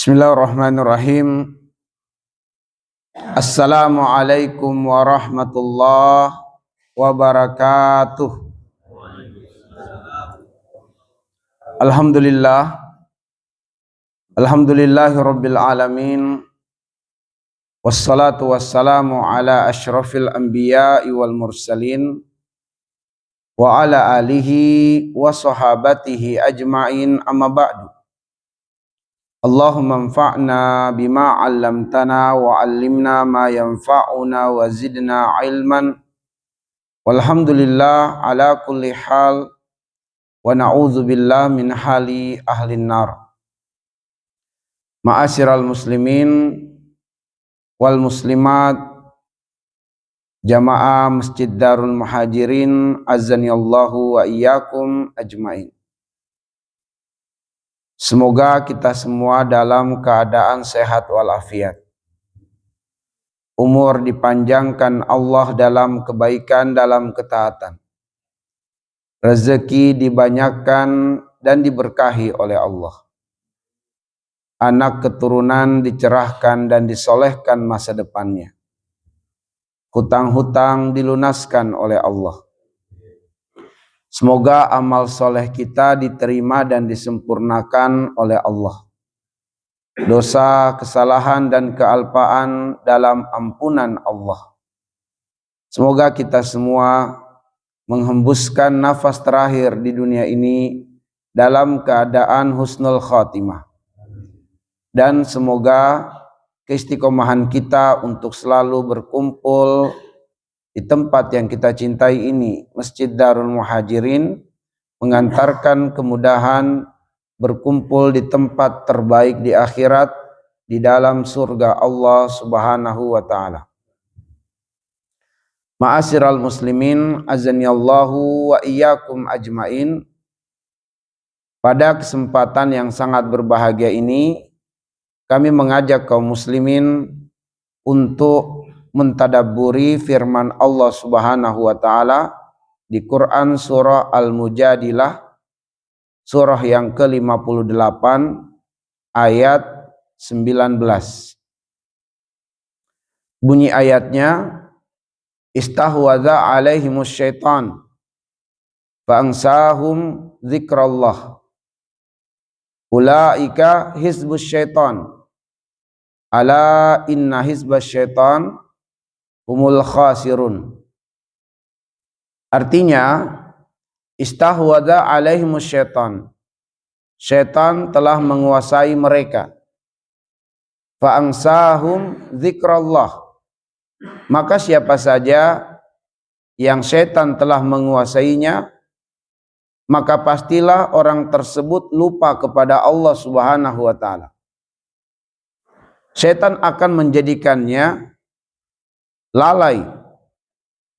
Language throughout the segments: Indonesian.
Bismillahirrahmanirrahim. Assalamualaikum warahmatullahi wabarakatuh. Alhamdulillahirabbil alamin. Wassalatu wassalamu ala asyrafil anbiya'i wal mursalin wa ala alihi wa sahabatihi ajma'in, amma ba'du. Allahumma anfa'na bima 'allamtana wa 'allimna ma yanfa'una wa zidna ilman. Walhamdulillah ala kulli hal wa na'udzu billah min hali ahlin nar. Ma'asyiral muslimin wal muslimat, jamaah Masjid Darul Muhajirin, azanillahu wa iyyakum ajmain. Semoga kita semua dalam keadaan sehat walafiat. Umur dipanjangkan Allah dalam kebaikan, dalam ketaatan. Rezeki dibanyakan dan diberkahi oleh Allah. Anak keturunan dicerahkan dan disolehkan masa depannya. Hutang-hutang dilunaskan oleh Allah. Semoga amal soleh kita diterima dan disempurnakan oleh Allah. Dosa, kesalahan, dan kealpaan dalam ampunan Allah. Semoga kita semua menghembuskan nafas terakhir di dunia ini dalam keadaan husnul khatimah. Dan semoga keistiqomahan kita untuk selalu berkumpul di tempat yang kita cintai ini, Masjid Darul Muhajirin, mengantarkan kemudahan berkumpul di tempat terbaik di akhirat, di dalam surga Allah Subhanahu wa ta'ala. Ma'asyiral muslimin, azanillahu wa iyyakum ajmain. Pada kesempatan yang sangat berbahagia ini, kami mengajak kaum muslimin untuk mentadabburi firman Allah Subhanahu wa ta'ala di Quran surah Al-Mujadilah, surah yang ke-58 ayat 19. Bunyi ayatnya, istahwadza alaihimus syaitan fa'ansahum zikrallah ulaika hizbus syaitan ala inna hizbas syaitan humul khasirun. Artinya, istahwadza alaihimus syaitan, syaitan telah menguasai mereka. Fa'ansahum zikrallah, maka siapa saja yang syaitan telah menguasainya, maka pastilah orang tersebut lupa kepada Allah Subhanahu wa ta'ala. Syaitan akan menjadikannya lalai,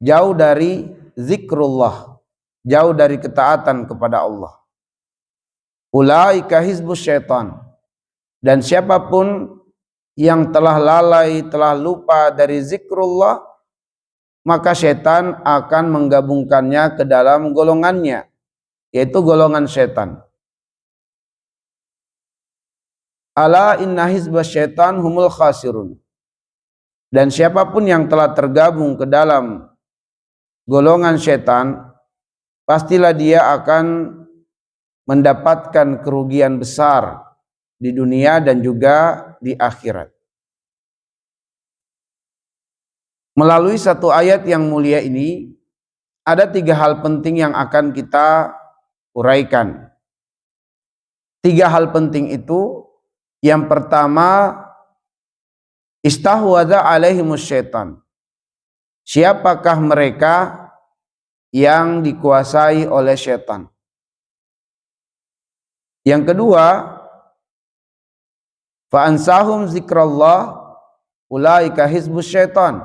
jauh dari zikrullah, jauh dari ketaatan kepada Allah. Ulaika hizbus syaitan, dan siapapun yang telah lalai, telah lupa dari zikrullah, maka syaitan akan menggabungkannya ke dalam golongannya, yaitu golongan syaitan. Ala inna hizbas syaitan humul khasirun. Dan siapapun yang telah tergabung ke dalam golongan syaitan, pastilah dia akan mendapatkan kerugian besar di dunia dan juga di akhirat. Melalui satu ayat yang mulia ini, ada 3 hal penting yang akan kita uraikan. 3 hal penting itu, yang pertama, istahwadza alaihimus syaitan. Siapakah mereka yang dikuasai oleh syaitan? Yang kedua, fa'ansahum zikrallah ulaika hizbus syaitan.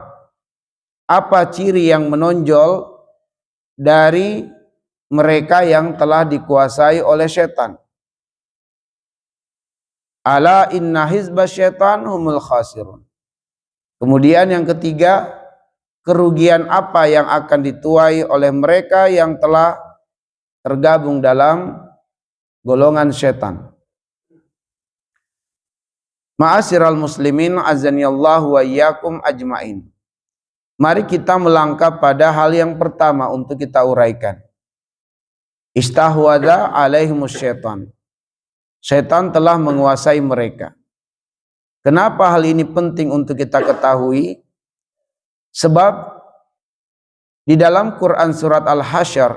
Apa ciri yang menonjol dari mereka yang telah dikuasai oleh syaitan? Ala inna hizbas syaitan humul khasirun. Kemudian yang ketiga, kerugian apa yang akan dituai oleh mereka yang telah tergabung dalam golongan syaitan. Ma'asyiral muslimin azanillahu wa iyyakum ajmain. Mari kita melangkah pada hal yang pertama untuk kita uraikan. Istahwadha alaihimus syaitan. Syaitan telah menguasai mereka. Kenapa hal ini penting untuk kita ketahui? Sebab di dalam Quran surat Al-Hasyr,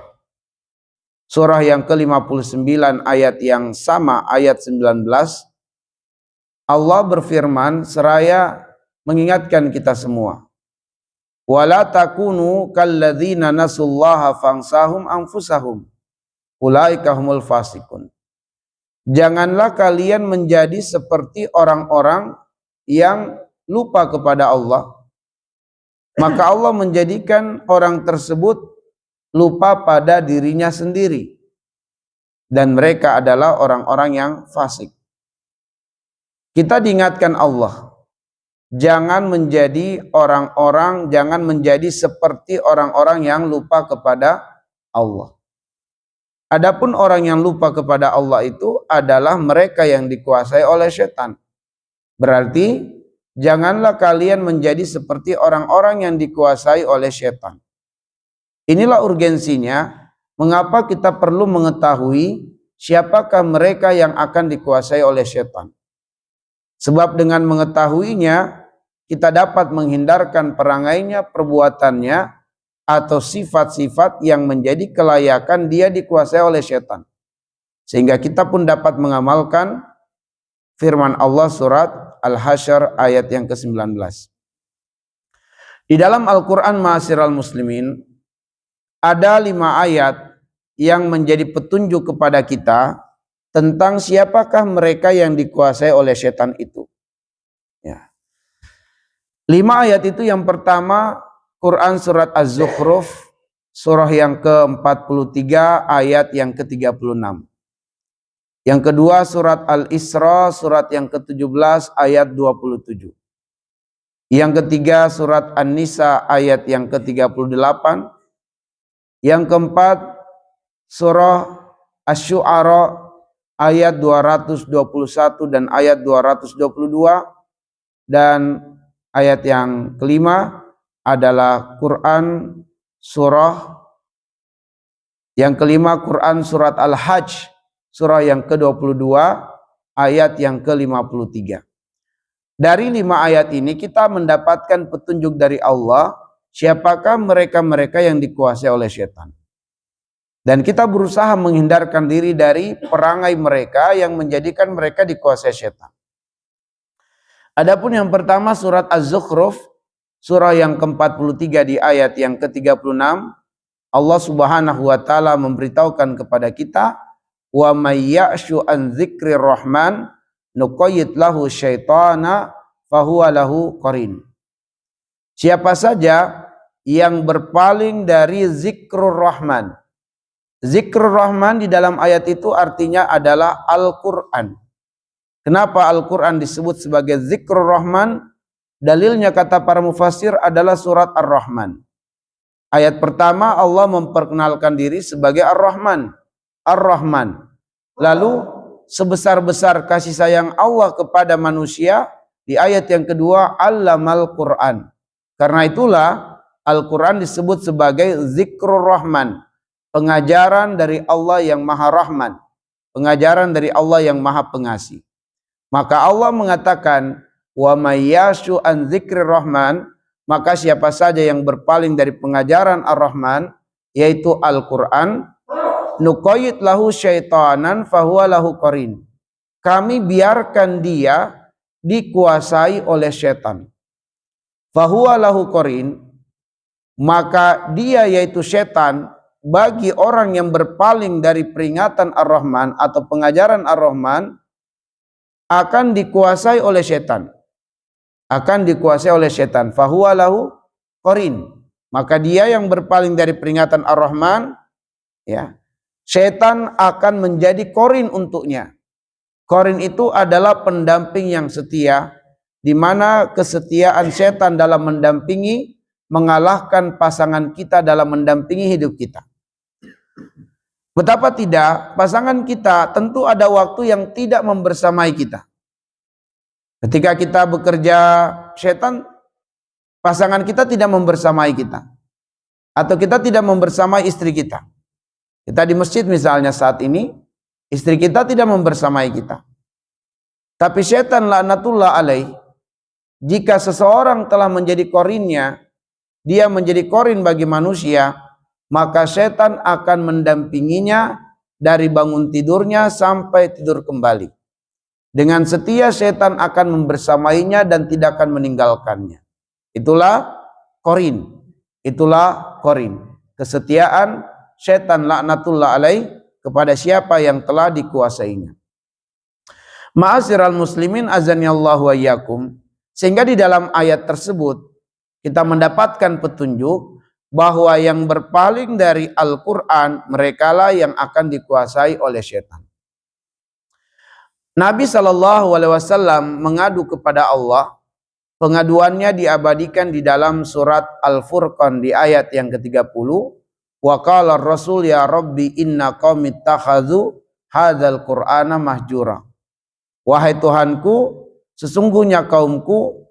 surah yang ke-59 ayat yang sama, ayat 19, Allah berfirman seraya mengingatkan kita semua. Wala takunu kalladzina nasullaha fansahum anfusahum ulaika humul fasikun. Janganlah kalian menjadi seperti orang-orang yang lupa kepada Allah, maka Allah menjadikan orang tersebut lupa pada dirinya sendiri, dan mereka adalah orang-orang yang fasik. Kita diingatkan Allah, jangan menjadi orang-orang, jangan menjadi seperti orang-orang yang lupa kepada Allah. Adapun orang yang lupa kepada Allah itu adalah mereka yang dikuasai oleh setan. Berarti janganlah kalian menjadi seperti orang-orang yang dikuasai oleh setan. Inilah urgensinya mengapa kita perlu mengetahui siapakah mereka yang akan dikuasai oleh setan. Sebab dengan mengetahuinya, kita dapat menghindarkan perangainya, perbuatannya, atau sifat-sifat yang menjadi kelayakan dia dikuasai oleh setan. Sehingga kita pun dapat mengamalkan firman Allah surat Al-Hasyr ayat yang ke-19. Di dalam Al-Quran ma'asyiral muslimin, ada 5 ayat yang menjadi petunjuk kepada kita tentang siapakah mereka yang dikuasai oleh setan itu. Ya. 5 ayat itu, yang pertama Quran surat Az-Zukhruf surah yang ke-43 ayat yang ke-36. Yang kedua surat Al-Isra surat yang ke-17 ayat 27. Yang ketiga surat An-Nisa ayat yang ke-38. Yang keempat surah Asy-Syu'ara ayat 221 dan ayat 222, dan ayat yang kelima adalah Quran surah yang kelima, Quran surat Al-Hajj surah yang ke-22 ayat yang ke-53. Dari 5 ayat ini kita mendapatkan petunjuk dari Allah siapakah mereka-mereka yang dikuasai oleh setan. Dan kita berusaha menghindarkan diri dari perangai mereka yang menjadikan mereka dikuasai setan. Adapun yang pertama surat Az-Zukhruf surah yang ke-43 di ayat yang ke-36, Allah Subhanahu wa taala memberitahukan kepada kita, wa may ya'shu an dzikrir rahman nuqayyid lahu syaitana fahuwa lahu qarin. Siapa saja yang berpaling dari zikrur rahman. Zikrul Rahman di dalam ayat itu artinya adalah Al-Quran. Kenapa Al-Quran disebut sebagai Zikrul Rahman? Dalilnya kata para mufassir adalah surat Ar-Rahman. Ayat pertama Allah memperkenalkan diri sebagai Ar-Rahman. Ar-Rahman. Lalu sebesar-besar kasih sayang Allah kepada manusia, di ayat yang kedua Allamal Quran. Karena itulah Al-Quran disebut sebagai Zikrul Rahman. Pengajaran dari Allah yang Maha Rahman, pengajaran dari Allah yang Maha Pengasih. Maka Allah mengatakan, wa may yashu an dzikrir rahman, maka siapa saja yang berpaling dari pengajaran Ar-Rahman, yaitu Al-Quran, nuqayyid lahu syaitanan fahuwa lahu qarin. Kami biarkan dia dikuasai oleh setan. Fahuwa lahu qarin, maka dia yaitu setan bagi orang yang berpaling dari peringatan Ar-Rahman atau pengajaran Ar-Rahman akan dikuasai oleh setan. Akan dikuasai oleh setan. Fahuwa lahu qarin. Maka dia yang berpaling dari peringatan Ar-Rahman, ya, setan akan menjadi qarin untuknya. Qarin itu adalah pendamping yang setia, di mana kesetiaan setan dalam mendampingi mengalahkan pasangan kita dalam mendampingi hidup kita. Betapa tidak, pasangan kita tentu ada waktu yang tidak membersamai kita. Ketika kita bekerja, setan, pasangan kita tidak membersamai kita, atau kita tidak membersamai istri kita. Kita di masjid misalnya saat ini, istri kita tidak membersamai kita. Tapi setan laknatullah alaih, jika seseorang telah menjadi korinnya, dia menjadi korin bagi manusia, maka setan akan mendampinginya dari bangun tidurnya sampai tidur kembali. Dengan setia setan akan membersamainya dan tidak akan meninggalkannya. Itulah korin. Itulah korin. Kesetiaan setan laknatullah alaih kepada siapa yang telah dikuasainya. Ma'asyiral muslimin azanillahu wa iyyakum. Sehingga di dalam ayat tersebut kita mendapatkan petunjuk bahwa yang berpaling dari Al-Quran merekalah yang akan dikuasai oleh setan. Nabi SAW mengadu kepada Allah. Pengaduannya diabadikan di dalam surat Al-Furqan di ayat yang ke-30. Wa qala ar-rasul ya rabbi inna qaumi ittakhadhu hadzal qur'ana mahjura. Wahai Tuhanku, sesungguhnya kaumku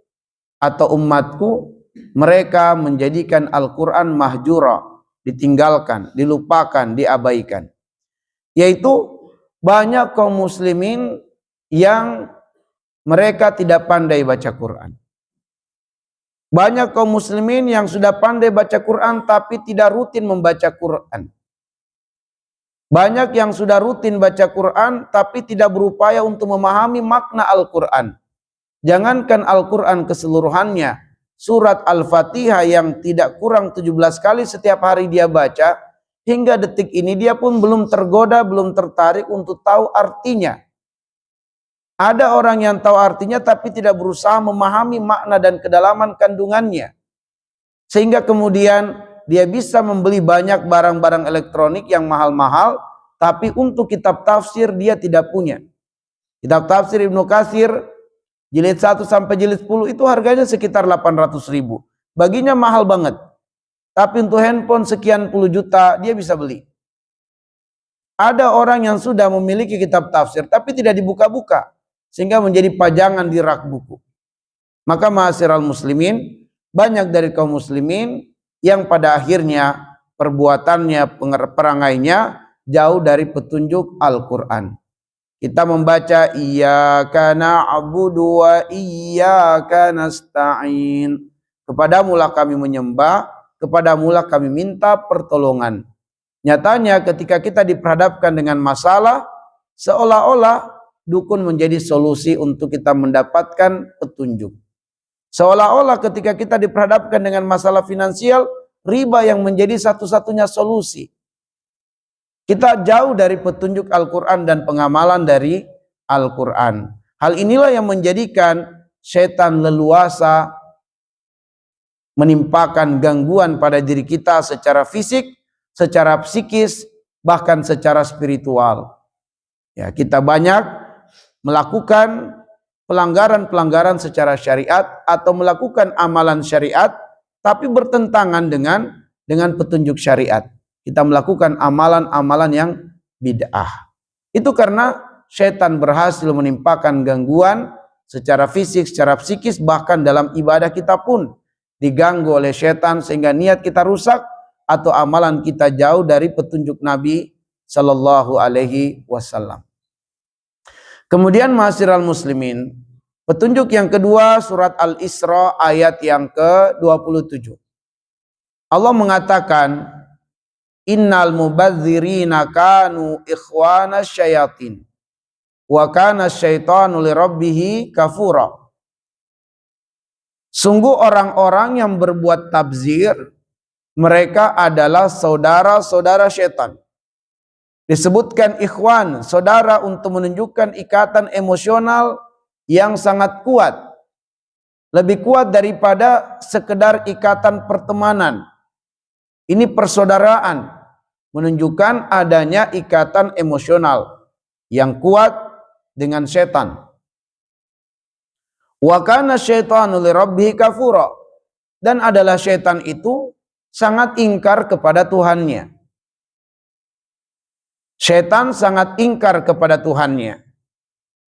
atau umatku, mereka menjadikan Al-Quran mahjura, ditinggalkan, dilupakan, diabaikan. Yaitu banyak kaum muslimin yang mereka tidak pandai baca Quran. Banyak kaum muslimin yang sudah pandai baca Quran tapi tidak rutin membaca Quran. Banyak yang sudah rutin baca Quran tapi tidak berupaya untuk memahami makna Al-Quran. Jangankan Al-Quran keseluruhannya, surat Al-Fatihah yang tidak kurang 17 kali setiap hari dia baca, hingga detik ini dia pun belum tergoda, belum tertarik untuk tahu artinya. Ada orang yang tahu artinya tapi tidak berusaha memahami makna dan kedalaman kandungannya. Sehingga kemudian dia bisa membeli banyak barang-barang elektronik yang mahal-mahal, tapi untuk kitab tafsir dia tidak punya. Kitab tafsir Ibnu Katsir jilid 1 sampai jilid 10 itu harganya sekitar 800.000. Baginya mahal banget. Tapi untuk handphone sekian puluh juta dia bisa beli. Ada orang yang sudah memiliki kitab tafsir tapi tidak dibuka-buka, sehingga menjadi pajangan di rak buku. Maka ma'asyiral muslimin, banyak dari kaum muslimin yang pada akhirnya perbuatannya, perangainya jauh dari petunjuk Al-Quran. Kita membaca iyyaka na'budu wa iyyaka nasta'in. Kepadamulah kami menyembah, kepadamulah kami minta pertolongan. Nyatanya ketika kita diperhadapkan dengan masalah, seolah-olah dukun menjadi solusi untuk kita mendapatkan petunjuk. Seolah-olah ketika kita diperhadapkan dengan masalah finansial, riba yang menjadi satu-satunya solusi. Kita jauh dari petunjuk Al-Quran dan pengamalan dari Al-Quran. Hal inilah yang menjadikan setan leluasa menimpakan gangguan pada diri kita secara fisik, secara psikis, bahkan secara spiritual. Ya, kita banyak melakukan pelanggaran-pelanggaran secara syariat atau melakukan amalan syariat tapi bertentangan dengan petunjuk syariat. Kita melakukan amalan-amalan yang bid'ah. Itu karena setan berhasil menimpakan gangguan secara fisik, secara psikis, bahkan dalam ibadah kita pun diganggu oleh setan sehingga niat kita rusak atau amalan kita jauh dari petunjuk Nabi sallallahu alaihi wasallam. Kemudian ma'asyiral muslimin, petunjuk yang kedua surat Al-Isra ayat yang ke-27. Allah mengatakan, innal mubadzirina kanu ikhwana syayatin wa kana syaitanu lirabbih kafura. Sungguh orang-orang yang berbuat tabzir, mereka adalah saudara-saudara syaitan. Disebutkan ikhwan, saudara, untuk menunjukkan ikatan emosional yang sangat kuat. Lebih kuat daripada sekedar ikatan pertemanan. Ini persaudaraan, menunjukkan adanya ikatan emosional yang kuat dengan setan. Wa kana syaitanu lirabbih kafura. Dan adalah setan itu sangat ingkar kepada Tuhannya. Setan sangat ingkar kepada Tuhannya.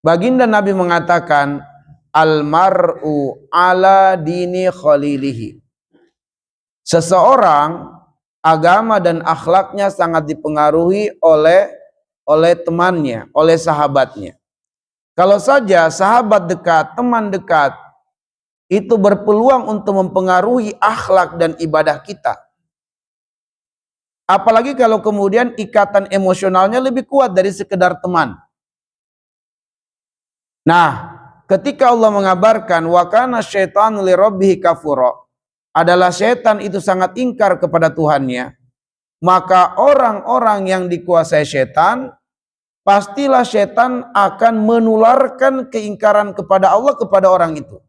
Baginda Nabi mengatakan, Al-mar'u ala dini khalilihi. Seseorang agama dan akhlaknya sangat dipengaruhi oleh temannya, oleh sahabatnya. Kalau saja sahabat dekat, teman dekat itu berpeluang untuk mempengaruhi akhlak dan ibadah kita, apalagi kalau kemudian ikatan emosionalnya lebih kuat dari sekedar teman. Nah, ketika Allah mengabarkan wa kana syaitanu li rabbih kafura, adalah setan itu sangat ingkar kepada Tuhannya, maka orang-orang yang dikuasai setan, pastilah setan akan menularkan keingkaran kepada Allah kepada orang itu.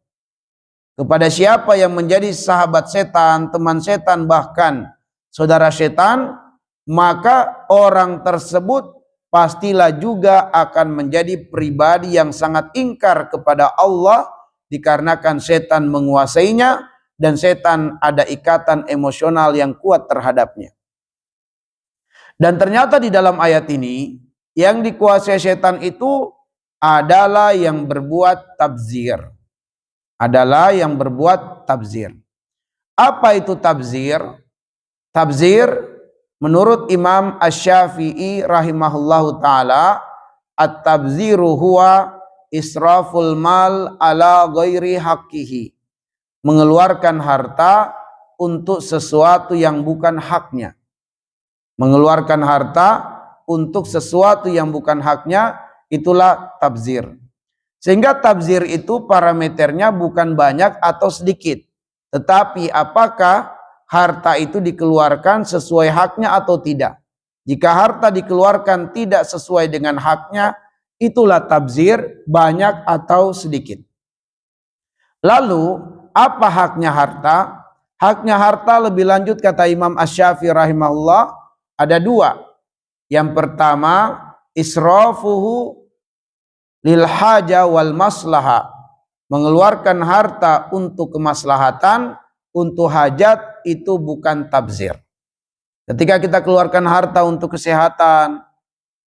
Kepada siapa yang menjadi sahabat setan, teman setan, bahkan saudara setan, maka orang tersebut pastilah juga akan menjadi pribadi yang sangat ingkar kepada Allah, dikarenakan setan menguasainya dan setan ada ikatan emosional yang kuat terhadapnya. Dan ternyata di dalam ayat ini yang dikuasai setan itu adalah yang berbuat tabzir. Adalah yang berbuat tabzir. Apa itu tabzir? Tabzir menurut Imam Asy-Syafi'i rahimahullahu taala, at-tabziru huwa israful mal ala ghairi haqqihi. Mengeluarkan harta untuk sesuatu yang bukan haknya. Mengeluarkan harta untuk sesuatu yang bukan haknya, itulah tabzir. Sehingga tabzir itu parameternya bukan banyak atau sedikit, tetapi apakah harta itu dikeluarkan sesuai haknya atau tidak. Jika harta dikeluarkan tidak sesuai dengan haknya, itulah tabzir, banyak atau sedikit. Lalu apa haknya harta? Haknya harta lebih lanjut kata Imam Asy-Syafi'i rahimahullah ada dua. Yang pertama, israfuhu lil haja wal maslaha. Mengeluarkan harta untuk kemaslahatan, untuk hajat, itu bukan tabzir. Ketika kita keluarkan harta untuk kesehatan,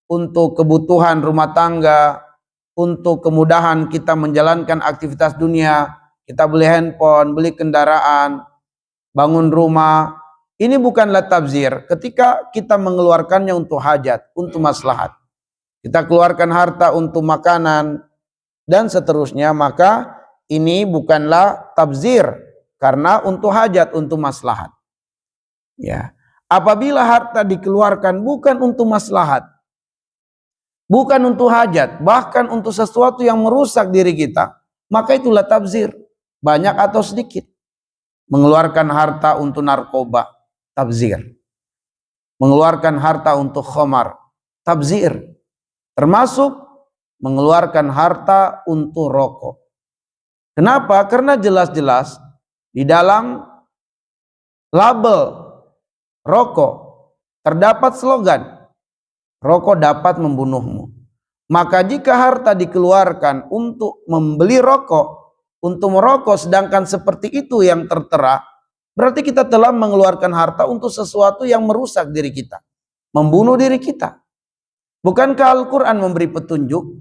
untuk kebutuhan rumah tangga, untuk kemudahan kita menjalankan aktivitas dunia, kita beli handphone, beli kendaraan, bangun rumah, ini bukanlah tabzir. Ketika kita mengeluarkannya untuk hajat, untuk maslahat, kita keluarkan harta untuk makanan dan seterusnya, maka ini bukanlah tabzir, karena untuk hajat, untuk maslahat. Ya, apabila harta dikeluarkan bukan untuk maslahat, bukan untuk hajat, bahkan untuk sesuatu yang merusak diri kita, maka itulah tabzir, banyak atau sedikit. Mengeluarkan harta untuk narkoba, tabzir. Mengeluarkan harta untuk khamar, tabzir. Termasuk mengeluarkan harta untuk rokok. Kenapa? Karena jelas-jelas di dalam label rokok terdapat slogan, rokok dapat membunuhmu. Maka jika harta dikeluarkan untuk membeli rokok, untuk merokok, sedangkan seperti itu yang tertera, berarti kita telah mengeluarkan harta untuk sesuatu yang merusak diri kita, membunuh diri kita. Bukankah Al-Quran memberi petunjuk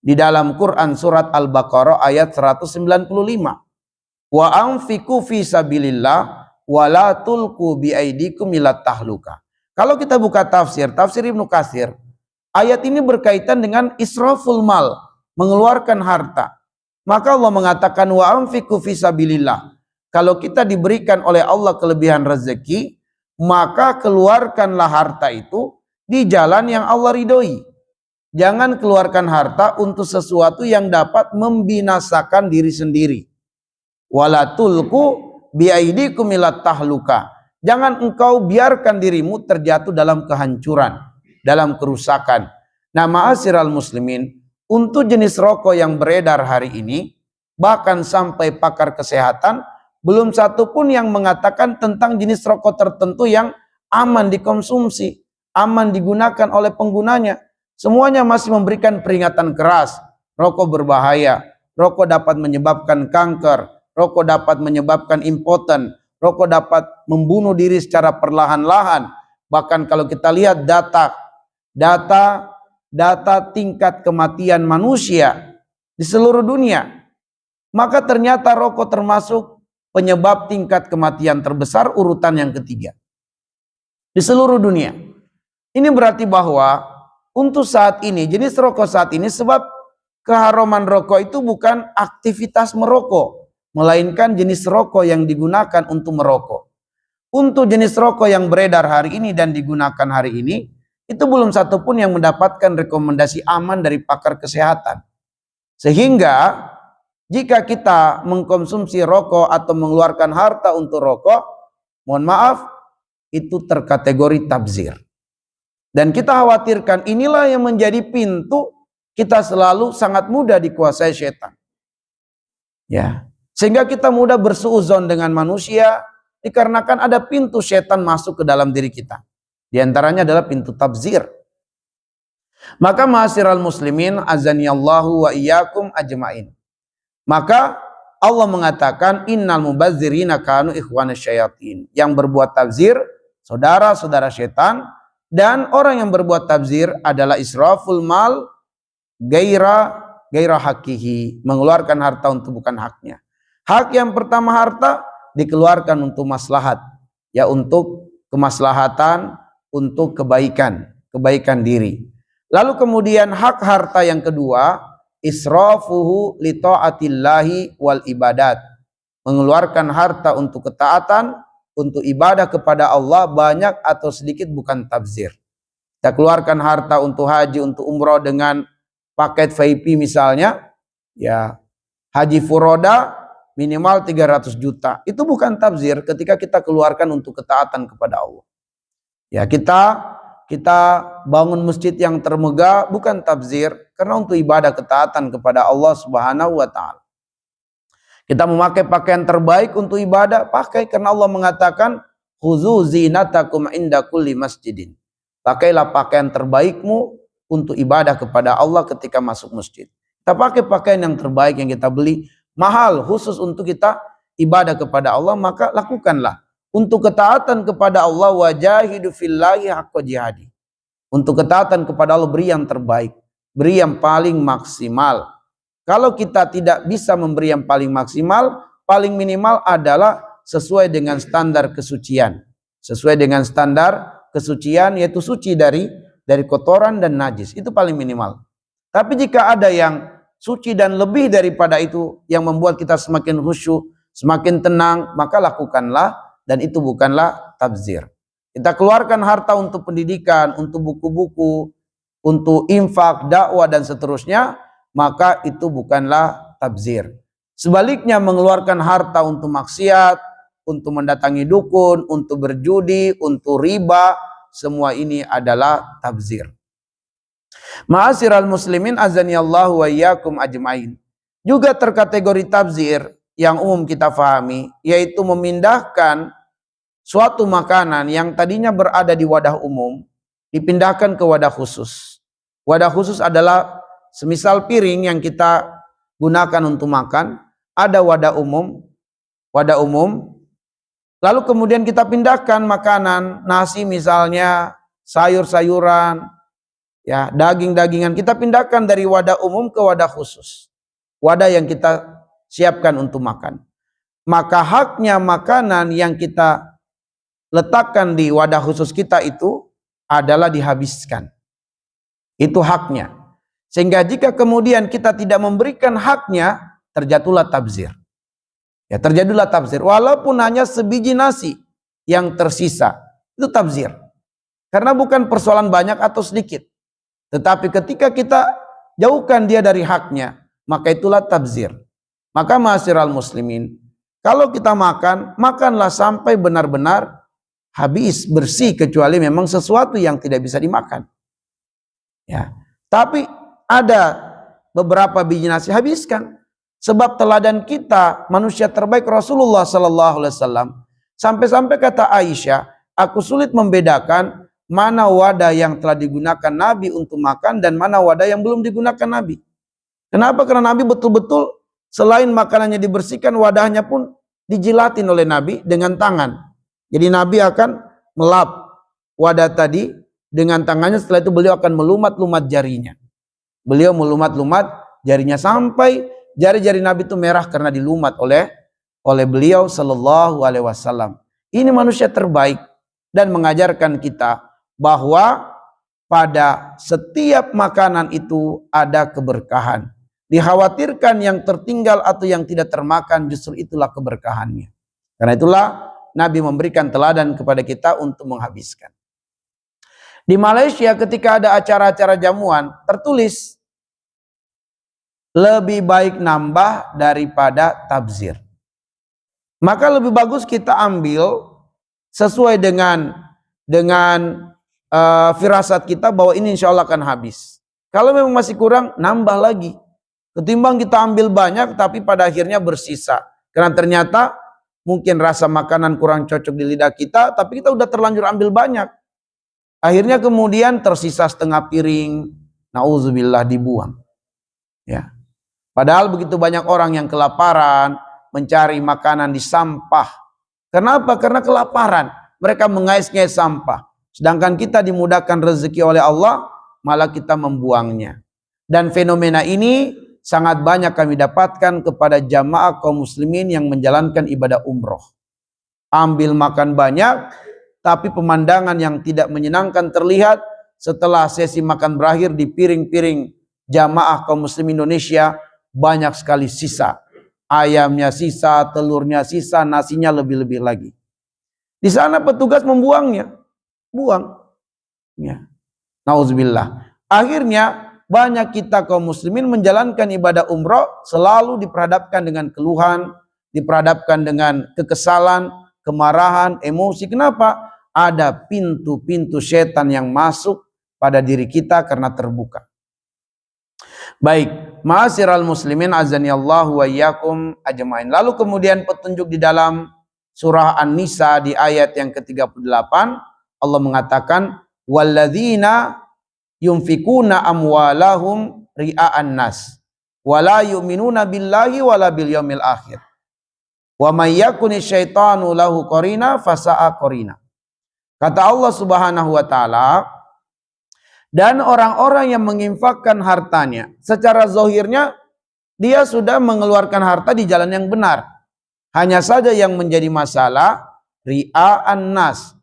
di dalam Quran surat Al-Baqarah ayat 195? Wa anfiqu fi sabilillah wa la tulqu bi aidikum ila tahluka. Kalau kita buka tafsir Ibnu Katsir, ayat ini berkaitan dengan israful mal, mengeluarkan harta. Maka Allah mengatakan wa anfiqu fi sabilillah. Kalau kita diberikan oleh Allah kelebihan rezeki, maka keluarkanlah harta itu di jalan yang Allah ridhoi. Jangan keluarkan harta untuk sesuatu yang dapat membinasakan diri sendiri. Wala tulqu biaidikum ila tahluka. Jangan engkau biarkan dirimu terjatuh dalam kehancuran, dalam kerusakan. Nah, ma'asyiral muslimin, untuk jenis rokok yang beredar hari ini, bahkan sampai pakar kesehatan, belum satu pun yang mengatakan tentang jenis rokok tertentu yang aman dikonsumsi, aman digunakan oleh penggunanya. Semuanya masih memberikan peringatan keras. Rokok berbahaya, rokok dapat menyebabkan kanker, rokok dapat menyebabkan impoten, rokok dapat membunuh diri secara perlahan-lahan. Bahkan kalau kita lihat data tingkat kematian manusia di seluruh dunia, maka ternyata rokok termasuk penyebab tingkat kematian terbesar urutan yang ketiga di seluruh dunia. Ini berarti bahwa untuk saat ini, jenis rokok saat ini, sebab keharaman rokok itu bukan aktivitas merokok, melainkan jenis rokok yang digunakan untuk merokok. Untuk jenis rokok yang beredar hari ini dan digunakan hari ini, itu belum satupun yang mendapatkan rekomendasi aman dari pakar kesehatan. Sehingga jika kita mengkonsumsi rokok atau mengeluarkan harta untuk rokok, mohon maaf, itu terkategori tabzir. Dan kita khawatirkan inilah yang menjadi pintu kita selalu sangat mudah dikuasai setan. Ya, sehingga kita mudah bersuuzon dengan manusia dikarenakan ada pintu setan masuk ke dalam diri kita. Di antaranya adalah pintu tabzir. Maka ma'asyiral muslimin azanillahu wa iyyakum ajmain. Maka Allah mengatakan innal mubazzirina kanu ikhwanasy syayatin. Yang berbuat tabzir saudara-saudara setan. Dan orang yang berbuat tabzir adalah israful mal gaira hakihi, mengeluarkan harta untuk bukan haknya. Hak yang pertama harta dikeluarkan untuk maslahat, ya untuk kemaslahatan, untuk kebaikan diri. Lalu kemudian hak harta yang kedua israfuhu li taatillahi wal ibadat, mengeluarkan harta untuk ketaatan, untuk ibadah kepada Allah, banyak atau sedikit bukan tabzir. Kita keluarkan harta untuk haji, untuk umroh dengan paket VIP misalnya, ya haji furoda minimal 300 juta. Itu bukan tabzir ketika kita keluarkan untuk ketaatan kepada Allah. Ya kita bangun masjid yang termegah bukan tabzir, karena untuk ibadah ketaatan kepada Allah Subhanahu wa taala. Kita memakai pakaian terbaik untuk ibadah, pakai karena Allah mengatakan khuzu zinatakum inda kulli masjidin. Pakailah pakaian terbaikmu untuk ibadah kepada Allah ketika masuk masjid. Kita pakai pakaian yang terbaik yang kita beli mahal khusus untuk kita ibadah kepada Allah, maka lakukanlah. Untuk ketaatan kepada Allah wajahidu fillahi haqqa jihadi. Untuk ketaatan kepada Allah beri yang terbaik, beri yang paling maksimal. Kalau kita tidak bisa memberi yang paling maksimal, paling minimal adalah sesuai dengan standar kesucian. Sesuai dengan standar kesucian, yaitu suci dari kotoran dan najis. Itu paling minimal. Tapi jika ada yang suci dan lebih daripada itu, yang membuat kita semakin khusyuk, semakin tenang, maka lakukanlah, dan itu bukanlah tabzir. Kita keluarkan harta untuk pendidikan, untuk buku-buku, untuk infak, dakwah, dan seterusnya, maka itu bukanlah tabzir. Sebaliknya mengeluarkan harta untuk maksiat, untuk mendatangi dukun, untuk berjudi, untuk riba, semua ini adalah tabzir. Ma'asyiral muslimin azanillahu wa iyyakum ajmain. Juga terkategori tabzir yang umum kita fahami, yaitu memindahkan suatu makanan yang tadinya berada di wadah umum, dipindahkan ke wadah khusus. Wadah khusus adalah semisal piring yang kita gunakan untuk makan, ada wadah umum, lalu kemudian kita pindahkan makanan, nasi misalnya, sayur-sayuran, ya daging-dagingan, kita pindahkan dari wadah umum ke wadah khusus, wadah yang kita siapkan untuk makan. Maka haknya makanan yang kita letakkan di wadah khusus kita itu adalah dihabiskan. Itu haknya. Sehingga jika kemudian kita tidak memberikan haknya, terjatuhlah tabzir. Ya, terjadilah tabzir. Walaupun hanya sebiji nasi yang tersisa, itu tabzir. Karena bukan persoalan banyak atau sedikit. Tetapi ketika kita jauhkan dia dari haknya, maka itulah tabzir. Maka ma'asyiral muslimin, kalau kita makan, makanlah sampai benar-benar habis, bersih, kecuali memang sesuatu yang tidak bisa dimakan. Ya, tapi ada beberapa biji nasi, habiskan. Sebab teladan kita, manusia terbaik Rasulullah sallallahu alaihi wasallam, sampai-sampai kata Aisyah, aku sulit membedakan mana wadah yang telah digunakan Nabi untuk makan dan mana wadah yang belum digunakan Nabi. Kenapa? Karena Nabi betul-betul selain makanannya dibersihkan, wadahnya pun dijilatin oleh Nabi dengan tangan. Jadi Nabi akan melap wadah tadi dengan tangannya, setelah itu beliau akan melumat-lumat jarinya. Beliau melumat-lumat jarinya sampai Jari-jari Nabi itu merah karena dilumat oleh beliau sallallahu alaihi wasallam. Ini manusia terbaik dan mengajarkan kita bahwa pada setiap makanan itu ada keberkahan. Dikhawatirkan yang tertinggal atau yang tidak termakan, justru itulah keberkahannya. Karena itulah Nabi memberikan teladan kepada kita untuk menghabiskan. Di Malaysia ketika ada acara-acara jamuan, tertulis lebih baik nambah daripada tabzir. Maka lebih bagus kita ambil sesuai dengan firasat kita bahwa ini insya Allah akan habis. Kalau memang masih kurang, nambah lagi. Ketimbang kita ambil banyak tapi pada akhirnya bersisa. Karena ternyata mungkin rasa makanan kurang cocok di lidah kita, tapi kita udah terlanjur ambil banyak. Akhirnya kemudian tersisa setengah piring, nauzubillah, dibuang. Ya. Padahal begitu banyak orang yang kelaparan, mencari makanan di sampah. Kenapa? Karena kelaparan. Mereka mengais-ngais sampah. Sedangkan kita dimudahkan rezeki oleh Allah, malah kita membuangnya. Dan fenomena ini sangat banyak kami dapatkan kepada jamaah kaum muslimin yang menjalankan ibadah umroh. Ambil makan banyak, tapi pemandangan yang tidak menyenangkan terlihat setelah sesi makan berakhir. Di piring-piring jamaah kaum muslim Indonesia banyak sekali sisa. Ayamnya sisa, telurnya sisa, nasinya lebih-lebih lagi. Di sana petugas membuangnya. Buang. Ya. Nauzubillah. Akhirnya banyak kita kaum muslimin menjalankan ibadah umroh selalu diperhadapkan dengan keluhan, diperhadapkan dengan kekesalan, kemarahan, emosi. Kenapa? Ada pintu-pintu setan yang masuk pada diri kita karena terbuka. Baik, ma'asyiral muslimin azanillahu wa iyyakum ajmain. Lalu kemudian petunjuk di dalam surah An-Nisa di ayat yang ke-38, Allah mengatakan walladzina yunfikuna amwalahum ria'an nas wala yu'minuna billahi wala bil yaumil akhir wa may yakuni syaitanu lahu qarina fasa'a qarina. Kata Allah Subhanahu wa taala, dan orang-orang yang menginfakkan hartanya secara zahirnya dia sudah mengeluarkan harta di jalan yang benar. Hanya saja yang menjadi masalah ria'an nas.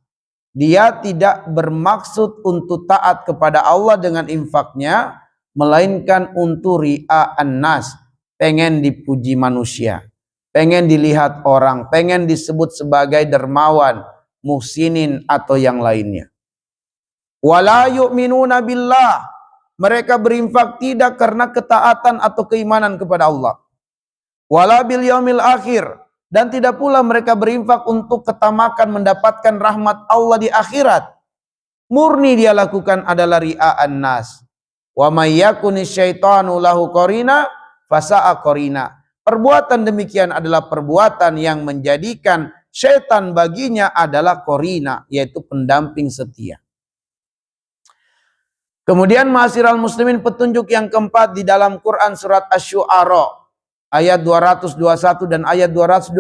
Dia tidak bermaksud untuk taat kepada Allah dengan infaknya, melainkan untuk ria'an nas. Pengen dipuji manusia, pengen dilihat orang, pengen disebut sebagai dermawan, muhsinin atau yang lainnya. Wala yu'minuna billah. Mereka berinfak tidak karena ketaatan atau keimanan kepada Allah. Wala bil yaumil akhir. Dan tidak pula mereka berinfak untuk ketamakan mendapatkan rahmat Allah di akhirat. Murni dia lakukan adalah ria'an nas. Wa may yakuni syaitanu lahu qarina fasa'a qarina. Perbuatan demikian adalah perbuatan yang menjadikan syaitan baginya adalah qarina, yaitu pendamping setia. Kemudian ma'asyiral muslimin, petunjuk yang keempat di dalam Quran surat Asy-Syu'ara ayat 221 dan ayat 222.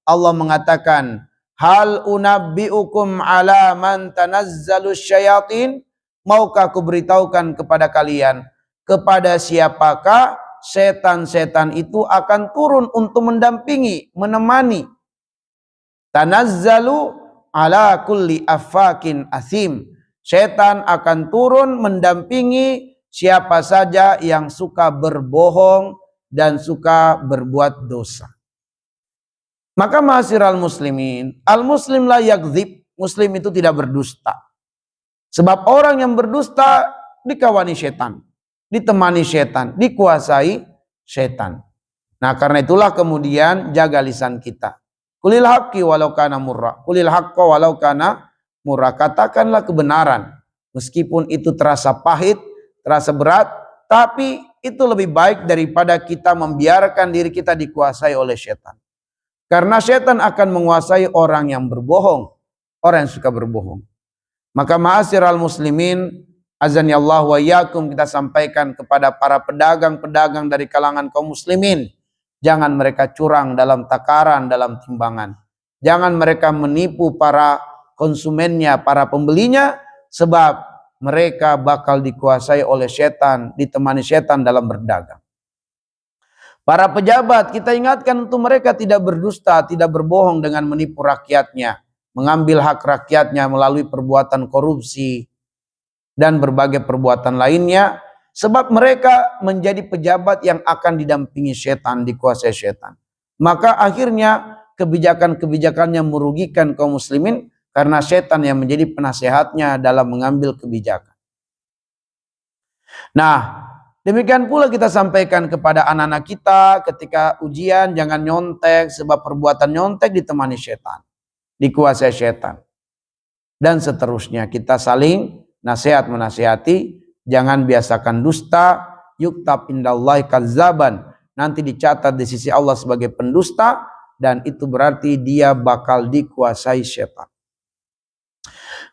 Allah mengatakan, hal unabbiukum ala man tanazzalus syayatin. Maukah aku beritahukan kepada kalian kepada siapakah setan-setan itu akan turun untuk mendampingi, menemani. Tanazzalu ala kulli affakin asim. Setan akan turun mendampingi siapa saja yang suka berbohong dan suka berbuat dosa. Maka ma'asyiral muslimin, al-muslim la yakdzib, muslim itu tidak berdusta. Sebab orang yang berdusta dikawani setan, ditemani setan, dikuasai setan. Nah, karena itulah kemudian jaga lisan kita. Qulil haqqi walau kana murra, qulil haqqa walau kana murah. Katakanlah kebenaran meskipun itu terasa pahit, terasa berat, tapi itu lebih baik daripada kita membiarkan diri kita dikuasai oleh setan. Karena setan akan menguasai orang yang berbohong, orang yang suka berbohong. Maka ma'asyiral muslimin azani Allah wa iyyakum, kita sampaikan kepada para pedagang-pedagang dari kalangan kaum muslimin, jangan mereka curang dalam takaran, dalam timbangan. Jangan mereka menipu para konsumennya, para pembelinya, sebab mereka bakal dikuasai oleh setan, ditemani setan dalam berdagang. Para pejabat kita ingatkan untuk mereka tidak berdusta, tidak berbohong dengan menipu rakyatnya, mengambil hak rakyatnya melalui perbuatan korupsi dan berbagai perbuatan lainnya, sebab mereka menjadi pejabat yang akan didampingi setan, dikuasai setan. Maka akhirnya kebijakan-kebijakannya merugikan kaum muslimin karena setan yang menjadi penasehatnya dalam mengambil kebijakan. Nah, demikian pula kita sampaikan kepada anak-anak kita ketika ujian, jangan nyontek, sebab perbuatan nyontek ditemani setan, dikuasai setan. Dan seterusnya, kita saling nasihat menasihati, jangan biasakan dusta, yuktab indallahi kadzaban, nanti dicatat di sisi Allah sebagai pendusta, dan itu berarti dia bakal dikuasai setan.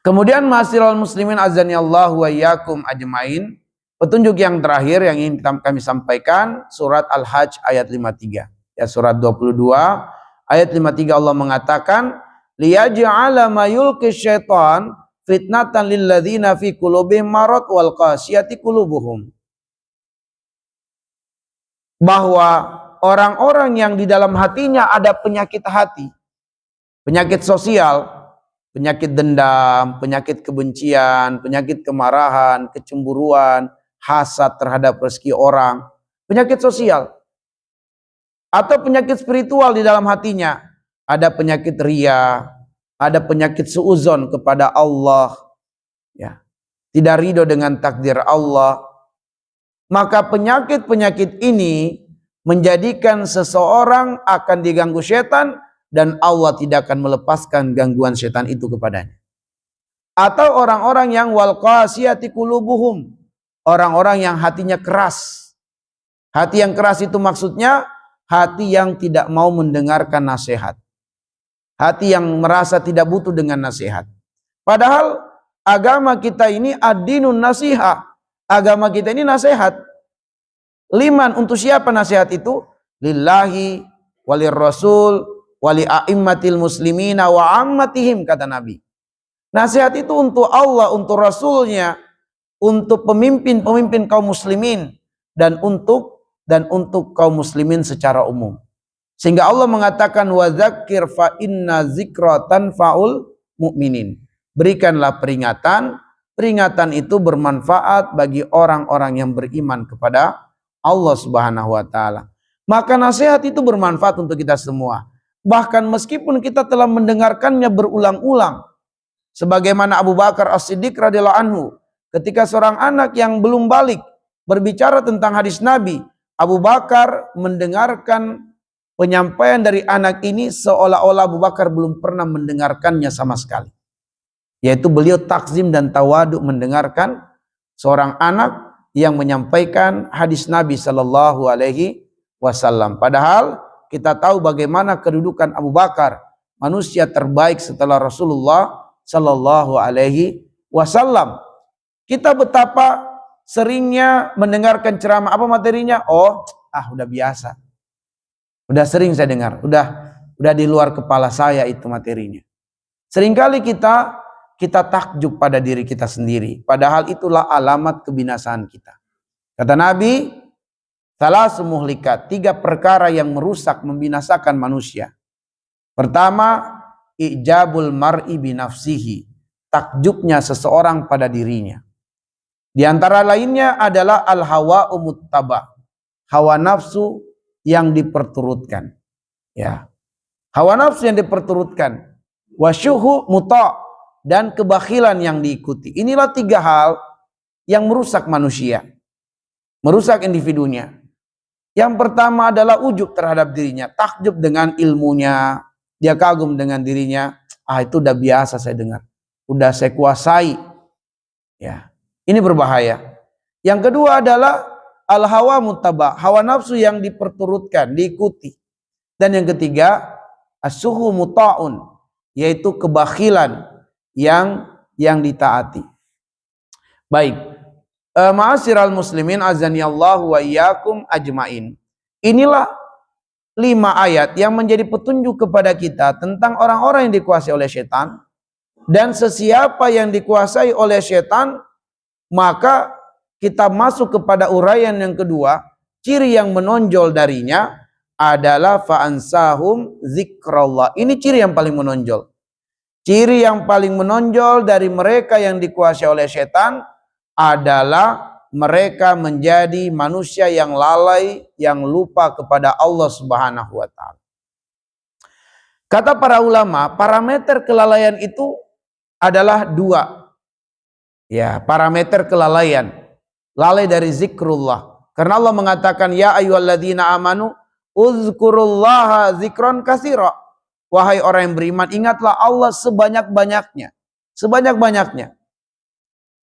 Kemudian ma'asyiral muslimin azanillahu wa iyyakum ajmain, petunjuk yang terakhir yang ingin kami sampaikan, surat Al-Hajj ayat 53. Ya, surat 22 ayat 53 Allah mengatakan, liyaj'ala ma yulqi syaitan fitnatan lilladzina fi qulubihim marad wal qasiyati qulubuhum. Bahwa orang-orang yang di dalam hatinya ada penyakit hati, penyakit sosial, penyakit dendam, penyakit kebencian, penyakit kemarahan, kecemburuan, hasad terhadap rezeki orang, penyakit sosial, atau penyakit spiritual di dalam hatinya, ada penyakit ria, ada penyakit suuzon kepada Allah, ya, tidak ridho dengan takdir Allah. Maka penyakit-penyakit ini menjadikan seseorang akan diganggu setan dan Allah tidak akan melepaskan gangguan setan itu kepadanya. Atau orang-orang yang wal qasiyati qulubuhum, orang-orang yang hatinya keras. Hati yang keras itu maksudnya hati yang tidak mau mendengarkan nasihat. Hati yang merasa tidak butuh dengan nasihat. Padahal agama kita ini ad-dinun nasiha. Agama kita ini nasihat. Liman, untuk siapa nasihat itu? Lillahi walir rasul wali a'immatil muslimina wa ammatihim, kata Nabi. Nasihat itu untuk Allah, untuk Rasulnya, untuk pemimpin-pemimpin kaum muslimin, dan untuk kaum muslimin secara umum. Sehingga Allah mengatakan wa dzakir fa inna dzikra tanfa'ul mu'minin. Berikanlah peringatan, peringatan itu bermanfaat bagi orang-orang yang beriman kepada Allah Subhanahu wa taala. Maka nasihat itu bermanfaat untuk kita semua. Bahkan meskipun kita telah mendengarkannya berulang-ulang. Sebagaimana Abu Bakar As-Siddiq radhiyallahu anhu, ketika seorang anak yang belum balik berbicara tentang hadis Nabi, Abu Bakar mendengarkan penyampaian dari anak ini seolah-olah Abu Bakar belum pernah mendengarkannya sama sekali. Yaitu beliau takzim dan tawaduk mendengarkan seorang anak yang menyampaikan hadis Nabi Sallallahu Alaihi Wasallam. Padahal kita tahu bagaimana kedudukan Abu Bakar, manusia terbaik setelah Rasulullah Sallallahu Alaihi Wasallam. Kita betapa seringnya mendengarkan ceramah, apa materinya? Udah biasa. Udah sering saya dengar, udah di luar kepala saya itu materinya. Seringkali kita takjub pada diri kita sendiri, padahal itulah alamat kebinasaan kita. Kata Nabi, salasu muhlikat, 3 perkara yang merusak, membinasakan manusia. Pertama, ijabul mar'i binafsihi, takjubnya seseorang pada dirinya. Di antara lainnya adalah al-hawa umuttaba, hawa nafsu yang diperturutkan, ya, hawa nafsu yang diperturutkan, wasyuhu muta', dan kebakhilan yang diikuti. Inilah 3 hal yang merusak manusia, merusak individunya. Yang pertama adalah ujub terhadap dirinya, takjub dengan ilmunya, dia kagum dengan dirinya. Itu udah biasa saya dengar, udah saya kuasai, ya, ini berbahaya. Yang kedua adalah al-hawa muttaba, hawa nafsu yang diperturutkan, diikuti. Dan yang ketiga, as-suhu muta'un, yaitu kebakhilan yang ditaati. Baik, ma'asyiral muslimin azanillahu wa iyyakum ajmain. Inilah 5 ayat yang menjadi petunjuk kepada kita tentang orang-orang yang dikuasai oleh setan, dan sesiapa yang dikuasai oleh setan, maka kita masuk kepada uraian yang kedua, ciri yang menonjol darinya adalah fa'ansahum zikrullah. Ini ciri yang paling menonjol. Ciri yang paling menonjol dari mereka yang dikuasai oleh setan adalah mereka menjadi manusia yang lalai, yang lupa kepada Allah Subhanahu wa taala. Kata para ulama, parameter kelalaian itu adalah dua. Ya, parameter kelalaian. Lalai dari zikrullah. Karena Allah mengatakan, ya ayyuhalladzina amanu uzkurullaha zikron katsira. Wahai orang yang beriman, ingatlah Allah sebanyak-banyaknya. Sebanyak-banyaknya.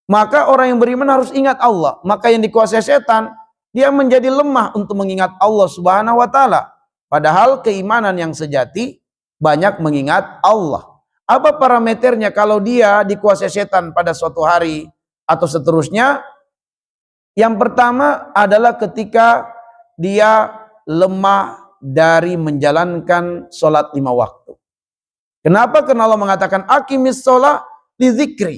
Maka orang yang beriman harus ingat Allah. Maka yang dikuasai setan, dia menjadi lemah untuk mengingat Allah Subhanahu wa taala. Padahal keimanan yang sejati banyak mengingat Allah. Apa parameternya kalau dia dikuasai setan pada suatu hari atau seterusnya? Yang pertama adalah ketika dia lemah dari menjalankan sholat 5 waktu. Kenapa? Karena Allah mengatakan aqimis sholat li zikri.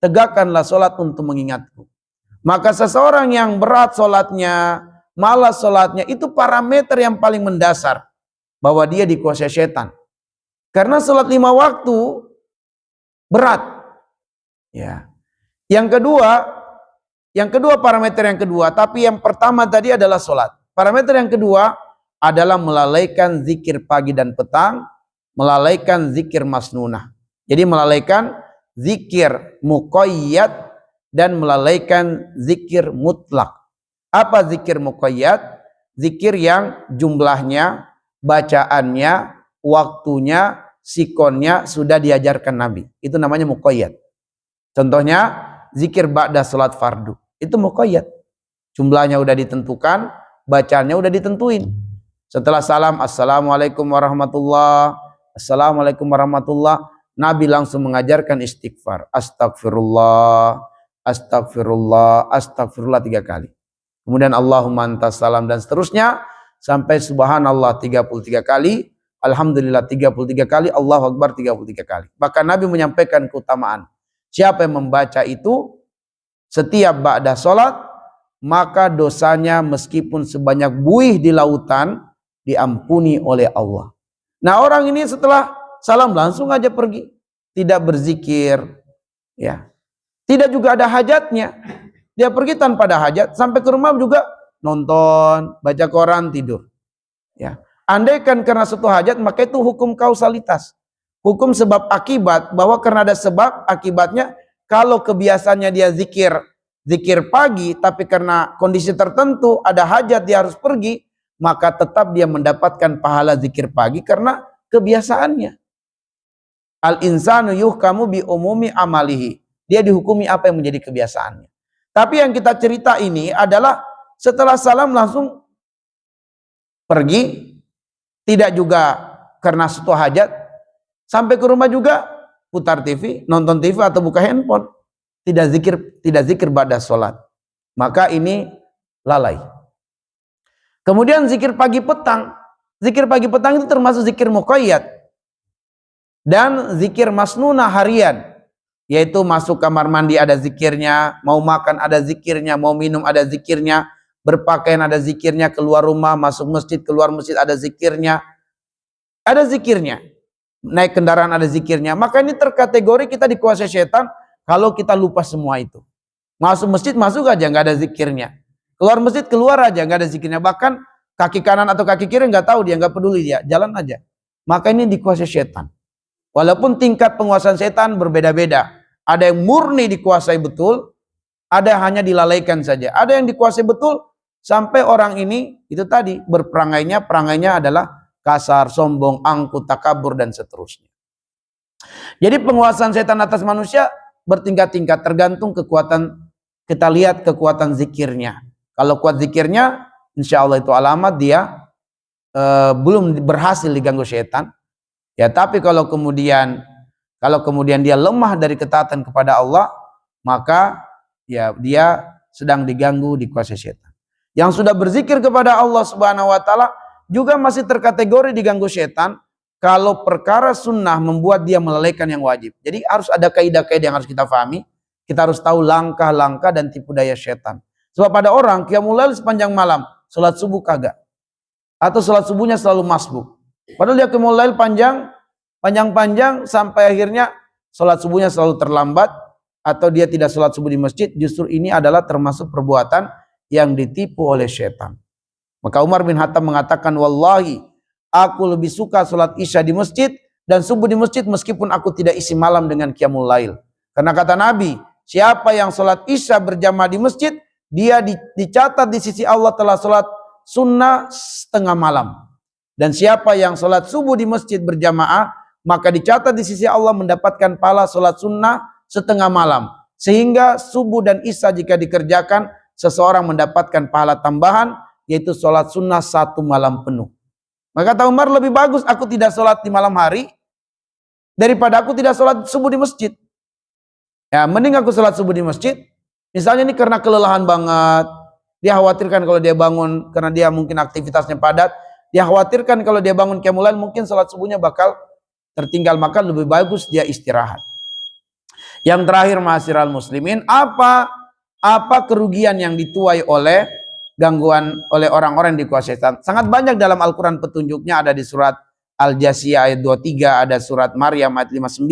Tegakkanlah sholat untuk mengingatku. Maka seseorang yang berat sholatnya, malas sholatnya, itu parameter yang paling mendasar bahwa dia dikuasai setan. Karena sholat 5 waktu berat. Ya. Yang kedua parameter yang kedua, tapi yang pertama tadi adalah sholat. Parameter yang kedua adalah melalaikan zikir pagi dan petang, melalaikan zikir masnunah. Jadi melalaikan zikir muqayyad dan melalaikan zikir mutlak. Apa zikir muqayyad? Zikir yang jumlahnya, bacaannya, waktunya, sikonnya sudah diajarkan Nabi. Itu namanya muqayyad. Contohnya zikir ba'da salat fardu. Itu muqayyad. Jumlahnya udah ditentukan, bacaannya udah ditentuin. Setelah salam, assalamualaikum warahmatullah, assalamualaikum warahmatullah, Nabi langsung mengajarkan istighfar. Astagfirullah, astagfirullah, astagfirullah 3 kali. Kemudian Allahumma antas salam dan seterusnya. Sampai subhanallah 33 kali. Alhamdulillah 33 kali. Allahu Akbar 33 kali. Bahkan Nabi menyampaikan keutamaan. Siapa yang membaca itu setiap ba'da sholat, maka dosanya meskipun sebanyak buih di lautan, diampuni oleh Allah. Nah, orang ini setelah salam langsung aja pergi, tidak berzikir, ya, tidak juga ada hajatnya, dia pergi tanpa ada hajat, sampai ke rumah juga nonton, baca koran, tidur. Ya, andaikan karena suatu hajat, maka itu hukum kausalitas, hukum sebab akibat, bahwa karena ada sebab akibatnya. Kalau kebiasaannya dia zikir pagi, tapi karena kondisi tertentu ada hajat dia harus pergi, maka tetap dia mendapatkan pahala zikir pagi karena kebiasaannya. Al-insanu yuhkamu bi umumi amalihi. Dia dihukumi apa yang menjadi kebiasaannya. Tapi yang kita cerita ini adalah setelah salam langsung pergi, tidak juga karena suatu hajat, sampai ke rumah juga putar TV, nonton TV atau buka handphone, tidak zikir ba'da sholat. Maka ini lalai. Kemudian zikir pagi petang. Zikir pagi petang itu termasuk zikir muqayyad dan zikir masnunah harian, yaitu masuk kamar mandi ada zikirnya, mau makan ada zikirnya, mau minum ada zikirnya, berpakaian ada zikirnya, keluar rumah, masuk masjid, keluar masjid ada zikirnya. Ada zikirnya. Naik kendaraan ada zikirnya. Maka ini terkategori kita dikuasai setan kalau kita lupa semua itu. Masuk masjid masuk aja nggak ada zikirnya. Keluar masjid keluar aja nggak ada zikirnya. Bahkan kaki kanan atau kaki kiri nggak tahu dia, nggak peduli dia, jalan aja. Maka ini dikuasai setan. Walaupun tingkat penguasaan setan berbeda-beda. Ada yang murni dikuasai betul, ada yang hanya dilalaikan saja. Ada yang dikuasai betul sampai orang ini itu tadi perangainya adalah kasar, sombong, angkuh, takabur dan seterusnya. Jadi penguasaan setan atas manusia bertingkat-tingkat tergantung kekuatan. Kita lihat kekuatan zikirnya. Kalau kuat zikirnya, insya Allah itu alamat dia belum berhasil diganggu setan. Ya, tapi kalau kemudian dia lemah dari ketaatan kepada Allah, maka ya dia sedang diganggu, dikuasai setan. Yang sudah berzikir kepada Allah Subhanahu wa taala juga masih terkategori diganggu setan kalau perkara sunnah membuat dia melalaikan yang wajib. Jadi harus ada kaidah-kaidah yang harus kita pahami. Kita harus tahu langkah-langkah dan tipu daya setan. Sebab pada orang qiyamul lail sepanjang malam, sholat subuh kagak. Atau sholat subuhnya selalu masbuk. Padahal dia qiyamul lail panjang-panjang sampai akhirnya sholat subuhnya selalu terlambat. Atau dia tidak sholat subuh di masjid. Justru ini adalah termasuk perbuatan yang ditipu oleh syaitan. Maka Umar bin Khattab mengatakan, wallahi, aku lebih suka sholat isya di masjid dan subuh di masjid meskipun aku tidak isi malam dengan qiyamul lail. Karena kata Nabi, siapa yang sholat isya berjamaah di masjid, dia dicatat di sisi Allah telah sholat sunnah setengah malam. Dan siapa yang sholat subuh di masjid berjamaah, maka dicatat di sisi Allah mendapatkan pahala sholat sunnah setengah malam. Sehingga subuh dan isya jika dikerjakan, seseorang mendapatkan pahala tambahan, yaitu sholat sunnah satu malam penuh. Maka kata Umar, lebih bagus aku tidak sholat di malam hari daripada aku tidak sholat subuh di masjid. Ya, mending aku sholat subuh di masjid. Misalnya ini karena kelelahan banget, dia khawatirkan kalau dia bangun karena dia mungkin aktivitasnya padat, dia khawatirkan kalau dia bangun qiyamul lail mungkin sholat subuhnya bakal tertinggal, maka lebih bagus dia istirahat. Yang terakhir, ma'asyiral muslimin, apa kerugian yang dituai oleh gangguan oleh orang-orang yang dikuasai setan? Sangat banyak dalam Al-Quran petunjuknya, ada di surat Al-Jasiyah ayat 23, ada surat Maryam ayat 59,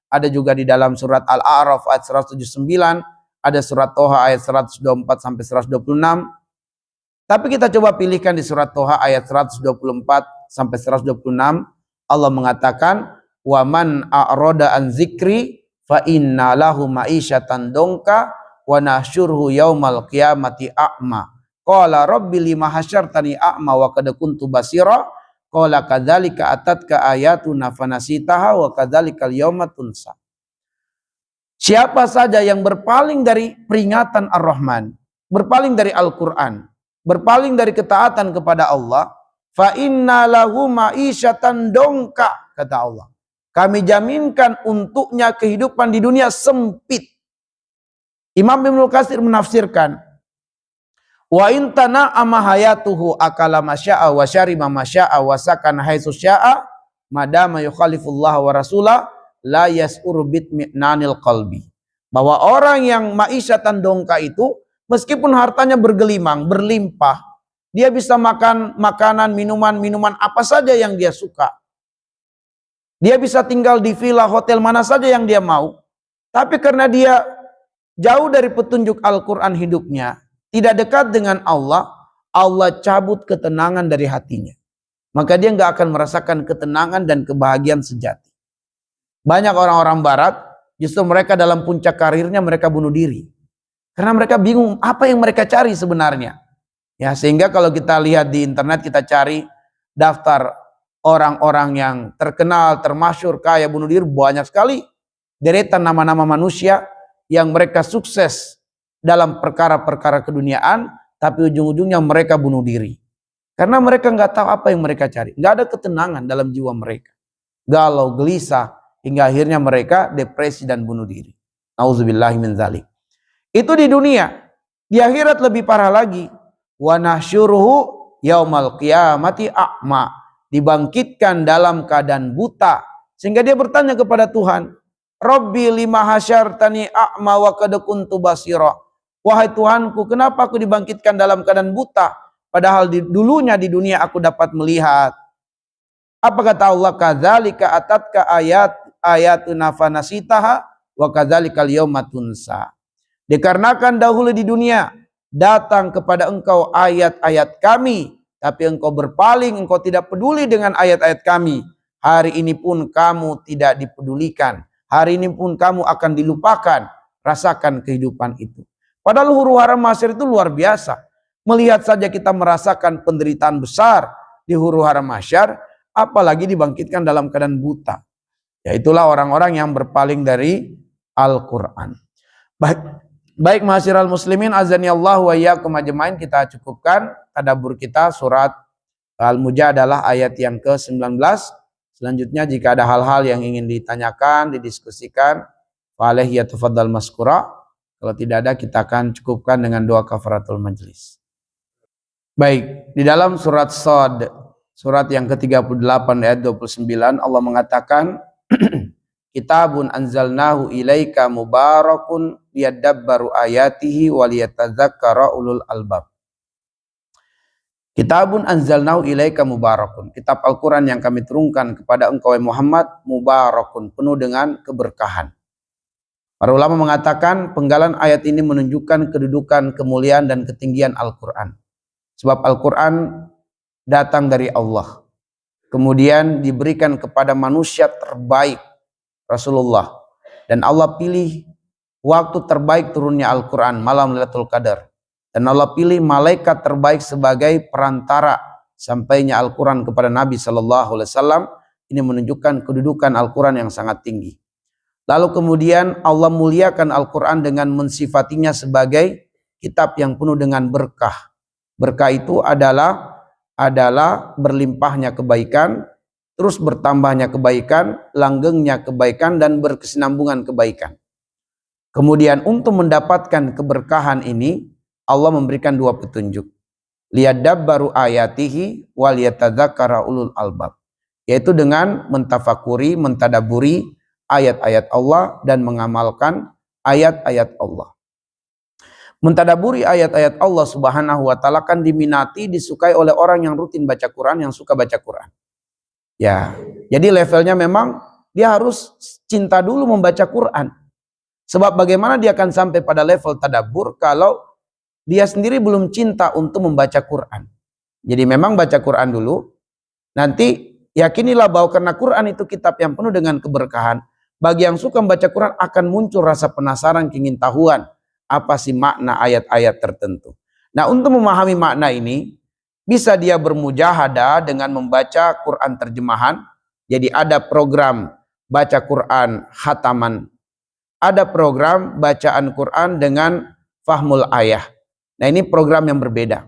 ada juga di dalam surat Al-A'raf ayat 179, ada surat Toha ayat 124 sampai 126. Tapi kita coba pilihkan di surat Toha ayat 124 sampai 126. Allah mengatakan, wa man a'rada an zikri fa inna lahu ma'isyatan dongka wa nahsyurhu yaumal qiyamati a'ma. Qala rabbi lima hasyartani a'ma wa qad kuntu basira. Qala kadzalika atatka ayatuna fanasitaha wa kadzalikal yauma tunsa. Siapa saja yang berpaling dari peringatan Ar-Rahman, berpaling dari Al-Qur'an, berpaling dari ketaatan kepada Allah, fa inna lahu ma'isyatan dongka, kata Allah. Kami jaminkan untuknya kehidupan di dunia sempit. Imam Ibnu Katsir menafsirkan, wa in tana'ama hayatuhu akala masya'a wa syariba masya'a wa sakana haitsu sya'a madama yukhalifullah wa rasulah la yas'uru bitmi'nanil qalbi. Bahwa orang yang ma'isyatan dongka itu meskipun hartanya bergelimang, berlimpah, dia bisa makan makanan, minuman apa saja yang dia suka. Dia bisa tinggal di villa, hotel mana saja yang dia mau. Tapi karena dia jauh dari petunjuk Al-Quran hidupnya, tidak dekat dengan Allah, Allah cabut ketenangan dari hatinya. Maka dia nggak akan merasakan ketenangan dan kebahagiaan sejati. Banyak orang-orang barat, justru mereka dalam puncak karirnya mereka bunuh diri. Karena mereka bingung apa yang mereka cari sebenarnya. Ya, sehingga kalau kita lihat di internet, kita cari daftar orang-orang yang terkenal, termasyhur, kaya, bunuh diri, banyak sekali deretan nama-nama manusia yang mereka sukses dalam perkara-perkara keduniaan, tapi ujung-ujungnya mereka bunuh diri. Karena mereka nggak tahu apa yang mereka cari. Nggak ada ketenangan dalam jiwa mereka. Galau, gelisah, hingga akhirnya mereka depresi dan bunuh diri. Nauzubillahi min dzalik. Itu di dunia. Di akhirat lebih parah lagi. Wa nahsyuruhu yaumal qiyamati a'ma. Dibangkitkan dalam keadaan buta. Sehingga dia bertanya kepada Tuhan, Rabbi lima hasyartani a'ma wa qad kuntu basira. Wahai Tuhanku, kenapa aku dibangkitkan dalam keadaan buta? Padahal dulunya di dunia aku dapat melihat. Apa kata Allah? Kadzalika atatka ayatuna fanasitaha wa kadzalikal yauma tunsa. Dikarenakan dahulu di dunia datang kepada engkau ayat-ayat kami, tapi engkau berpaling, engkau tidak peduli dengan ayat-ayat kami. Hari ini pun kamu tidak dipedulikan. Hari ini pun kamu akan dilupakan. Rasakan kehidupan itu. Padahal huru-hara mahsyar itu luar biasa. Melihat saja kita merasakan penderitaan besar di huru-hara mahsyar, apalagi dibangkitkan dalam keadaan buta. Ya, itulah orang-orang yang berpaling dari Al-Quran. Baik mahasyiral muslimin, azanillahu wa iyyakum ajmain, kita cukupkan tadabbur kita surat Al-Mujadalah ayat yang ke-19. Selanjutnya jika ada hal-hal yang ingin ditanyakan, didiskusikan, faleh ya tafaddal maskura. Kalau tidak ada, kita akan cukupkan dengan doa kafaratul majlis. Baik, di dalam surat Shad, surat yang ke-38 ayat 29, Allah mengatakan, Kitabun anzalnahu ilaika mubarakun liyadabbaru ayatihi waliyatadzakkara ulul albab. Kitabun anzalnahu ilaika mubarakun. Kitab Al-Quran yang kami turunkan kepada engkau Muhammad mubarakun, penuh dengan keberkahan. Para ulama mengatakan penggalan ayat ini menunjukkan kedudukan, kemuliaan dan ketinggian Al-Quran. Sebab Al-Quran datang dari Allah. Kemudian diberikan kepada manusia terbaik, Rasulullah. Dan Allah pilih waktu terbaik turunnya Al-Quran, malam Lailatul Qadar. Dan Allah pilih malaikat terbaik sebagai perantara sampainya Al-Quran kepada Nabi SAW. Ini menunjukkan kedudukan Al-Quran yang sangat tinggi. Lalu kemudian Allah muliakan Al-Quran dengan mensifatinya sebagai kitab yang penuh dengan berkah. Berkah itu adalah berlimpahnya kebaikan, terus bertambahnya kebaikan, langgengnya kebaikan, dan berkesinambungan kebaikan. Kemudian untuk mendapatkan keberkahan ini, Allah memberikan dua petunjuk. Liyadabbaru ayatihi wal yatadzakkara ulul albab. Yaitu dengan mentafakuri, mentadaburi ayat-ayat Allah dan mengamalkan ayat-ayat Allah. Mentadaburi ayat-ayat Allah Subhanahu wa taala kan diminati, disukai oleh orang yang rutin baca Quran, yang suka baca Quran. Ya, jadi levelnya memang dia harus cinta dulu membaca Quran. Sebab bagaimana dia akan sampai pada level tadabbur kalau dia sendiri belum cinta untuk membaca Quran. Jadi memang baca Quran dulu, nanti yakinilah bahwa karena Quran itu kitab yang penuh dengan keberkahan, bagi yang suka membaca Quran akan muncul rasa penasaran, keingin tahuan apa sih makna ayat-ayat tertentu. Nah, untuk memahami makna ini, bisa dia bermujahadah dengan membaca Quran terjemahan. Jadi ada program baca Quran khataman, ada program bacaan Quran dengan fahmul ayah. Nah, ini program yang berbeda.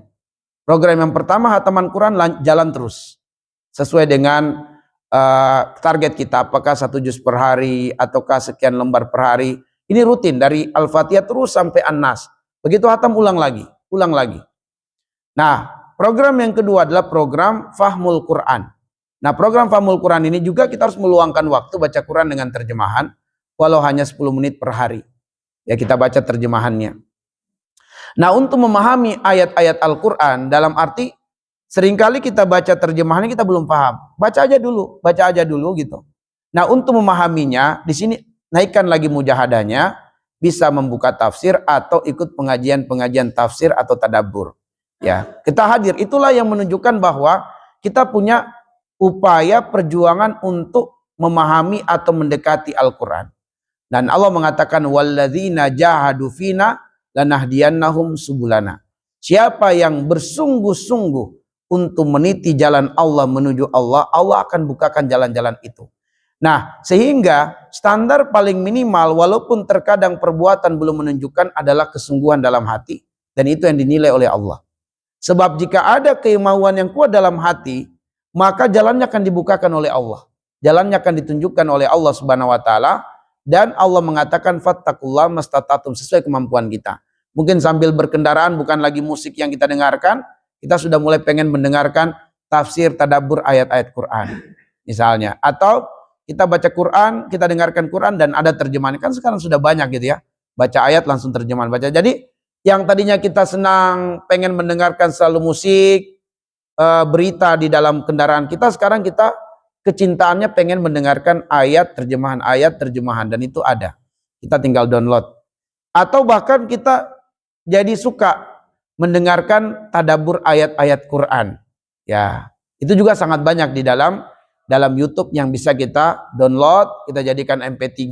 Program yang pertama khataman Quran jalan terus sesuai dengan target kita, apakah 1 juz per hari ataukah sekian lembar per hari. Ini rutin dari Al-Fatihah terus sampai An-Nas. Begitu khatam ulang lagi, ulang lagi. Nah, program yang kedua adalah program Fahmul Quran. Nah, program Fahmul Quran ini juga kita harus meluangkan waktu baca Quran dengan terjemahan, walau hanya 10 menit per hari. Ya, kita baca terjemahannya. Nah, untuk memahami ayat-ayat Al-Quran, dalam arti seringkali kita baca terjemahannya kita belum paham. Baca aja dulu gitu. Nah, untuk memahaminya, di sini naikkan lagi mujahadahnya, bisa membuka tafsir atau ikut pengajian-pengajian tafsir atau tadabbur. Ya, kita hadir. Itulah yang menunjukkan bahwa kita punya upaya perjuangan untuk memahami atau mendekati Al-Quran. Dan Allah mengatakan walladzina jahadu fina lanahdiyannahum subulana. Siapa yang bersungguh-sungguh untuk meniti jalan Allah menuju Allah, Allah akan bukakan jalan-jalan itu. Nah, sehingga standar paling minimal walaupun terkadang perbuatan belum menunjukkan adalah kesungguhan dalam hati, dan itu yang dinilai oleh Allah. Sebab jika ada kemauan yang kuat dalam hati, maka jalannya akan dibukakan oleh Allah. Jalannya akan ditunjukkan oleh Allah Subhanahu wa taala. Dan Allah mengatakan fattakullah mastata'tum, sesuai kemampuan kita. Mungkin sambil berkendaraan, bukan lagi musik yang kita dengarkan, kita sudah mulai pengen mendengarkan tafsir tadabbur ayat-ayat Quran misalnya. Atau kita baca Quran, kita dengarkan Quran dan ada terjemahan. Kan sekarang sudah banyak gitu ya, baca ayat langsung terjemahan baca. Jadi yang tadinya kita senang pengen mendengarkan selalu musik, berita di dalam kendaraan kita, sekarang kita kecintaannya pengen mendengarkan ayat terjemahan, dan itu ada. Kita tinggal download. Atau bahkan kita jadi suka mendengarkan tadabbur ayat-ayat Quran. Ya, itu juga sangat banyak di dalam YouTube yang bisa kita download, kita jadikan MP3.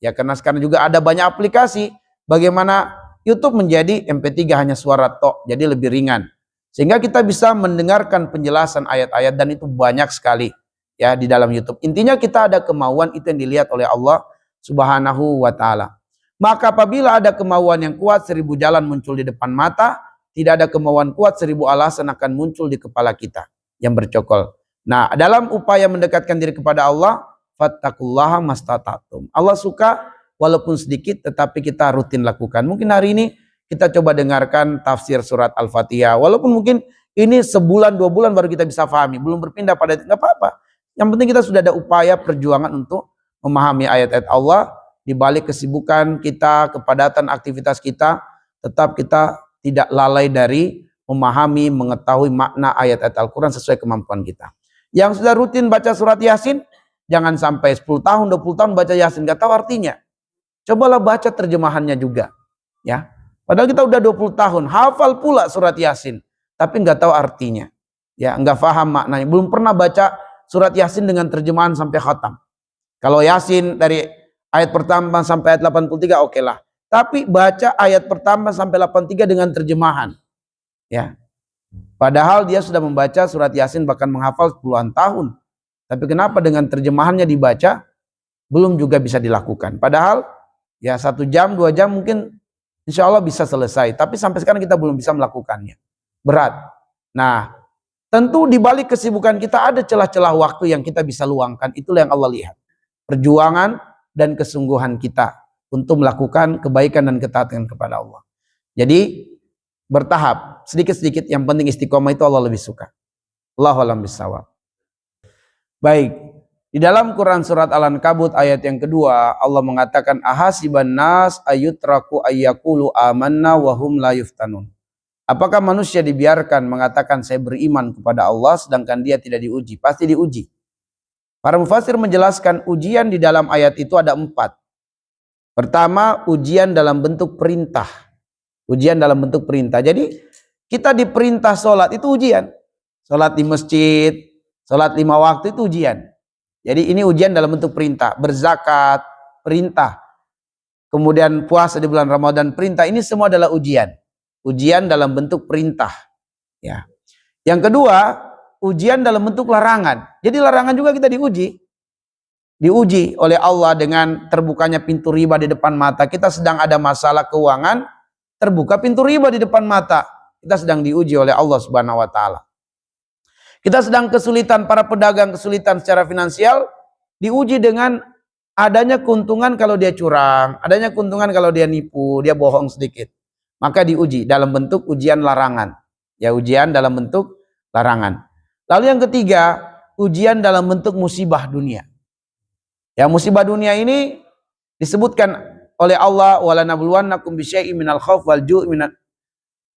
Ya, karena sekarang juga ada banyak aplikasi bagaimana YouTube menjadi MP3 hanya suara tok, jadi lebih ringan. Sehingga kita bisa mendengarkan penjelasan ayat-ayat, dan itu banyak sekali ya di dalam YouTube. Intinya kita ada kemauan, itu yang dilihat oleh Allah Subhanahu wa taala. Maka apabila ada kemauan yang kuat, 1000 jalan muncul di depan mata. Tidak ada kemauan kuat, 1000 alasan akan muncul di kepala kita yang bercokol. Nah, dalam upaya mendekatkan diri kepada Allah, fattakullaha mastata'tum. Allah suka walaupun sedikit, tetapi kita rutin lakukan. Mungkin hari ini kita coba dengarkan tafsir surat Al-Fatihah. Walaupun mungkin ini sebulan 2 bulan baru kita bisa pahami, belum berpindah pada, nggak apa-apa. Yang penting kita sudah ada upaya perjuangan untuk memahami ayat-ayat Allah. Di balik kesibukan kita, kepadatan aktivitas kita, tetap kita tidak lalai dari memahami, mengetahui makna ayat-ayat Al-Quran sesuai kemampuan kita. Yang sudah rutin baca surat Yasin, jangan sampai 10 tahun, 20 tahun baca Yasin, nggak tahu artinya. Cobalah baca terjemahannya juga. Ya, padahal kita udah 20 tahun, hafal pula surat Yasin, tapi nggak tahu artinya. Ya, nggak paham maknanya. Belum pernah baca surat Yasin dengan terjemahan sampai khatam. Kalau Yasin dari ayat pertama sampai ayat 83, oke lah. Tapi baca ayat pertama sampai 83 dengan terjemahan. Ya. Padahal dia sudah membaca surat Yasin bahkan menghafal puluhan tahun. Tapi kenapa dengan terjemahannya dibaca belum juga bisa dilakukan. Padahal ya 1 jam, 2 jam mungkin insya Allah bisa selesai. Tapi sampai sekarang kita belum bisa melakukannya. Berat. Nah, tentu di balik kesibukan kita ada celah-celah waktu yang kita bisa luangkan. Itulah yang Allah lihat. Perjuangan dan kesungguhan kita untuk melakukan kebaikan dan ketaatan kepada Allah. Jadi bertahap, sedikit-sedikit, yang penting istiqomah itu Allah lebih suka. Allahu a'lam bishawab. Baik, di dalam Quran surat Al-Ankabut ayat yang kedua, Allah mengatakan ahasiban nas ayutraku ayyaqulu amanna wa hum la yuftanun. Apakah manusia dibiarkan mengatakan saya beriman kepada Allah sedangkan dia tidak diuji? Pasti diuji. Para mufassir menjelaskan ujian di dalam ayat itu ada 4. Pertama, ujian dalam bentuk perintah. Ujian dalam bentuk perintah. Jadi kita diperintah sholat itu ujian. Sholat di masjid, sholat 5 waktu itu ujian. Jadi ini ujian dalam bentuk perintah. Berzakat, perintah. Kemudian puasa di bulan Ramadan, perintah. Ini semua adalah ujian. Ujian dalam bentuk perintah. Ya. Yang kedua, ujian dalam bentuk larangan. Jadi larangan juga kita diuji. Diuji oleh Allah dengan terbukanya pintu riba di depan mata. Kita sedang ada masalah keuangan, terbuka pintu riba di depan mata. Kita sedang diuji oleh Allah Subhanahu wa taala. Kita sedang kesulitan, para pedagang kesulitan secara finansial, diuji dengan adanya keuntungan kalau dia curang, adanya keuntungan kalau dia nipu, dia bohong sedikit. Maka diuji dalam bentuk ujian larangan. Ya, ujian dalam bentuk larangan. Lalu yang ketiga, ujian dalam bentuk musibah dunia. Ya, musibah dunia ini disebutkan oleh Allah, walanabluwannakum bisyai'in minal khauf wal ju' minal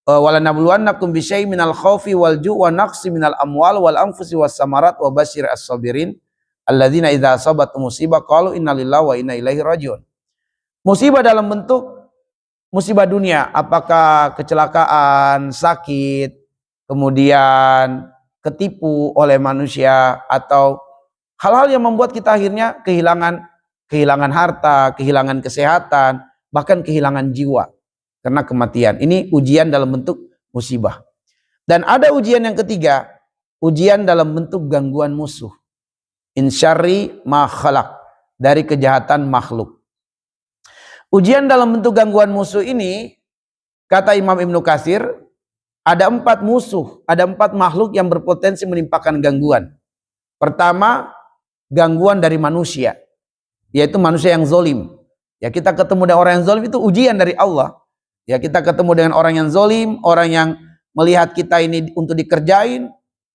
walanabluwannakum bisyai'in minal khaufi wal ju' wa naqsi minal amwal wal anfusi was samarat wa basyir as-sabirin alladzina idza asabatum musibah qalu innalillahi wa inna ilaihi rajiun. Musibah dalam bentuk musibah dunia, apakah kecelakaan, sakit, kemudian ketipu oleh manusia, atau hal-hal yang membuat kita akhirnya kehilangan harta, kehilangan kesehatan, bahkan kehilangan jiwa karena kematian. Ini ujian dalam bentuk musibah. Dan ada ujian yang ketiga, ujian dalam bentuk gangguan musuh. In syarri ma khalaq, dari kejahatan makhluk. Ujian dalam bentuk gangguan musuh ini, kata Imam Ibnu Katsir, ada 4 musuh, ada 4 makhluk yang berpotensi menimpakan gangguan. Pertama, gangguan dari manusia, yaitu manusia yang zolim. Ya, kita ketemu dengan orang yang zolim itu ujian dari Allah. Ya, kita ketemu dengan orang yang zolim, orang yang melihat kita ini untuk dikerjain,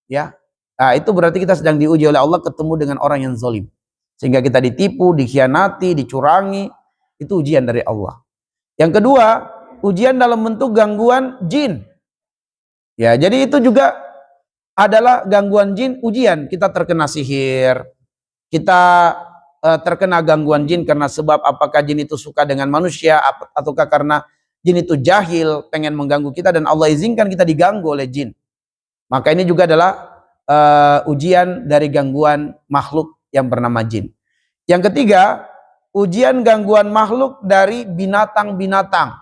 ya. Nah, itu berarti kita sedang diuji oleh Allah ketemu dengan orang yang zolim. Sehingga kita ditipu, dikhianati, dicurangi, itu ujian dari Allah. Yang kedua, ujian dalam bentuk gangguan jin. Ya, jadi itu juga adalah gangguan jin, ujian. Kita terkena sihir, kita terkena gangguan jin karena sebab apakah jin itu suka dengan manusia ataukah karena jin itu jahil, pengen mengganggu kita dan Allah izinkan kita diganggu oleh jin. Maka ini juga adalah ujian dari gangguan makhluk yang bernama jin. Yang ketiga, ujian gangguan makhluk dari binatang-binatang.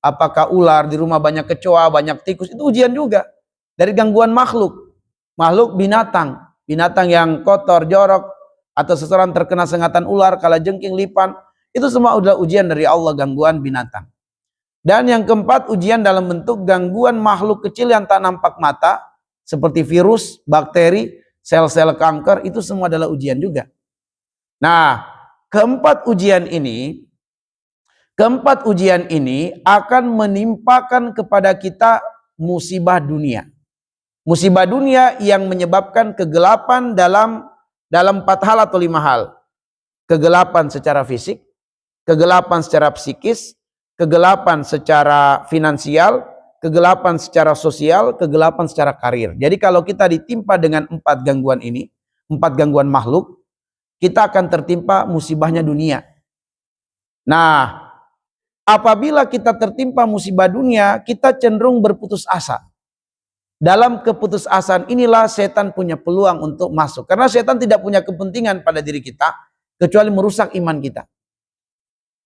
Apakah ular, di rumah banyak kecoa, banyak tikus, itu ujian juga dari gangguan makhluk. Makhluk binatang, binatang yang kotor, jorok, atau seseorang terkena sengatan ular, kalajengking, lipan, itu semua adalah ujian dari Allah, gangguan binatang. Dan yang keempat, ujian dalam bentuk gangguan makhluk kecil yang tak nampak mata, seperti virus, bakteri, sel-sel kanker, itu semua adalah ujian juga. Nah, keempat ujian ini akan menimpakan kepada kita musibah dunia. Musibah dunia yang menyebabkan kegelapan dalam 4 hal atau 5 hal. Kegelapan secara fisik, kegelapan secara psikis, kegelapan secara finansial, kegelapan secara sosial, kegelapan secara karir. Jadi kalau kita ditimpa dengan 4 gangguan ini, 4 gangguan makhluk, kita akan tertimpa musibahnya dunia. Nah, apabila kita tertimpa musibah dunia, kita cenderung berputus asa. Dalam keputusasaan inilah setan punya peluang untuk masuk. Karena setan tidak punya kepentingan pada diri kita, kecuali merusak iman kita.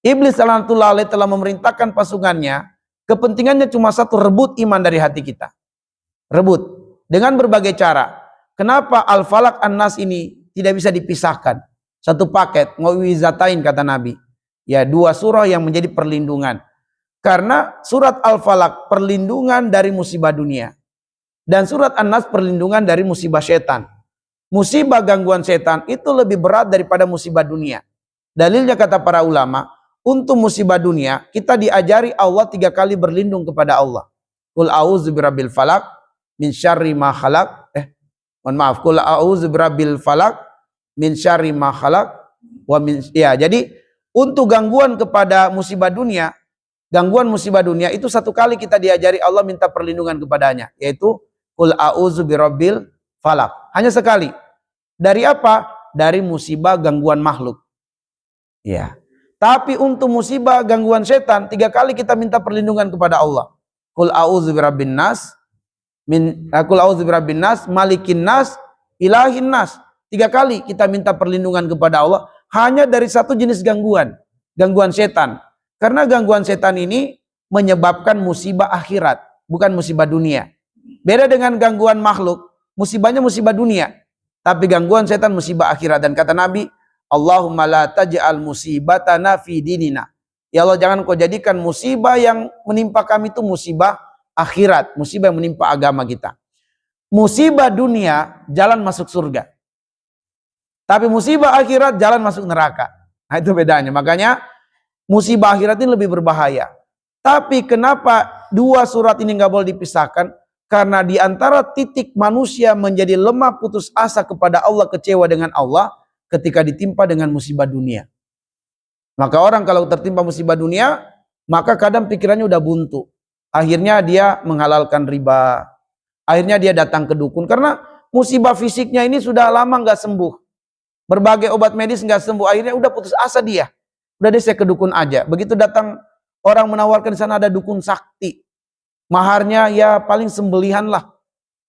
Iblis laknatullah alaih telah memerintahkan pasukannya, kepentingannya cuma satu, rebut iman dari hati kita. Rebut. Dengan berbagai cara. Kenapa Al-Falaq An-Nas ini tidak bisa dipisahkan? Satu paket, mu'awwizatain kata Nabi. Ya, 2 surah yang menjadi perlindungan. Karena surat Al-Falaq perlindungan dari musibah dunia. Dan surat An-Nas perlindungan dari musibah setan. Musibah gangguan setan itu lebih berat daripada musibah dunia. Dalilnya kata para ulama, untuk musibah dunia kita diajari Allah 3 kali berlindung kepada Allah. Qul a'udzu birabbil falaq min syarri ma khalaq. Qul a'udzu birabbil falaq min syarri ma khalaq wa min, ya, jadi untuk gangguan kepada musibah dunia, gangguan musibah dunia itu 1 kali kita diajari Allah minta perlindungan kepadanya, yaitu Qul a'udzu birabbil falaq. Hanya sekali. Dari apa? Dari musibah gangguan makhluk. Ya. Tapi untuk musibah gangguan setan 3 kali kita minta perlindungan kepada Allah. Qul a'udzu birabbin nas qul a'udzu birabbin nas, malikin nas, ilahin nas. 3 kali kita minta perlindungan kepada Allah hanya dari 1 jenis gangguan, gangguan setan. Karena gangguan setan ini menyebabkan musibah akhirat, bukan musibah dunia. Beda dengan gangguan makhluk, musibahnya musibah dunia, tapi gangguan setan musibah akhirat. Dan kata Nabi, Allahumma la taj'al musibatana fi dinina. Ya Allah, jangan kau jadikan musibah yang menimpa kami itu musibah akhirat, musibah yang menimpa agama kita. Musibah dunia jalan masuk surga, tapi musibah akhirat jalan masuk neraka. Nah, itu bedanya. Makanya musibah akhirat ini lebih berbahaya. Tapi kenapa 2 surat ini nggak boleh dipisahkan? Karena di antara titik manusia menjadi lemah putus asa kepada Allah, kecewa dengan Allah ketika ditimpa dengan musibah dunia. Maka orang kalau tertimpa musibah dunia, maka kadang pikirannya udah buntu. Akhirnya dia menghalalkan riba. Akhirnya dia datang ke dukun. Karena musibah fisiknya ini sudah lama nggak sembuh. Berbagai obat medis nggak sembuh. Akhirnya udah putus asa dia. Udah deh saya ke dukun aja. Begitu datang orang menawarkan di sana ada dukun sakti. Maharnya ya paling sembelihan lah.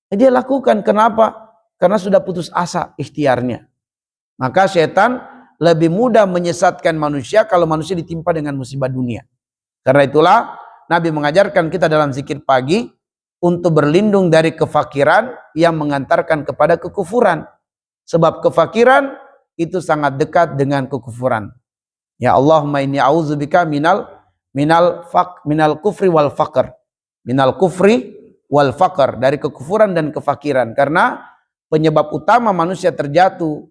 Dia lakukan. Kenapa? Karena sudah putus asa ikhtiarnya. Maka setan lebih mudah menyesatkan manusia kalau manusia ditimpa dengan musibah dunia. Karena itulah Nabi mengajarkan kita dalam zikir pagi untuk berlindung dari kefakiran yang mengantarkan kepada kekufuran. Sebab kefakiran itu sangat dekat dengan kekufuran. Ya Allahumma inni a'udzubika minal kufri wal faqr. Minal kufri wal faqr, dari kekufuran dan kefakiran. Karena penyebab utama manusia terjatuh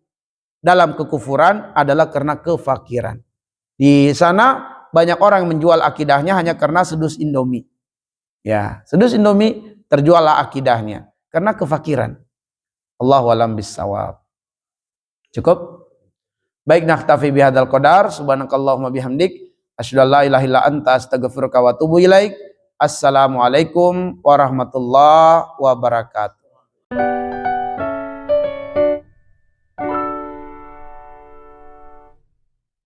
dalam kekufuran adalah karena kefakiran. Di sana banyak orang menjual akidahnya hanya karena sedus Indomie. Ya, sedus Indomie terjuallah akidahnya karena kefakiran. Allahu a'lam bissawab. Cukup? Baik, naktafi bihadzal qadar. Subhanakallahumma bihamdik asyhadu an la ilaha illa anta astaghfiruka wa atubu ilaik. Assalamualaikum warahmatullahi wabarakatuh.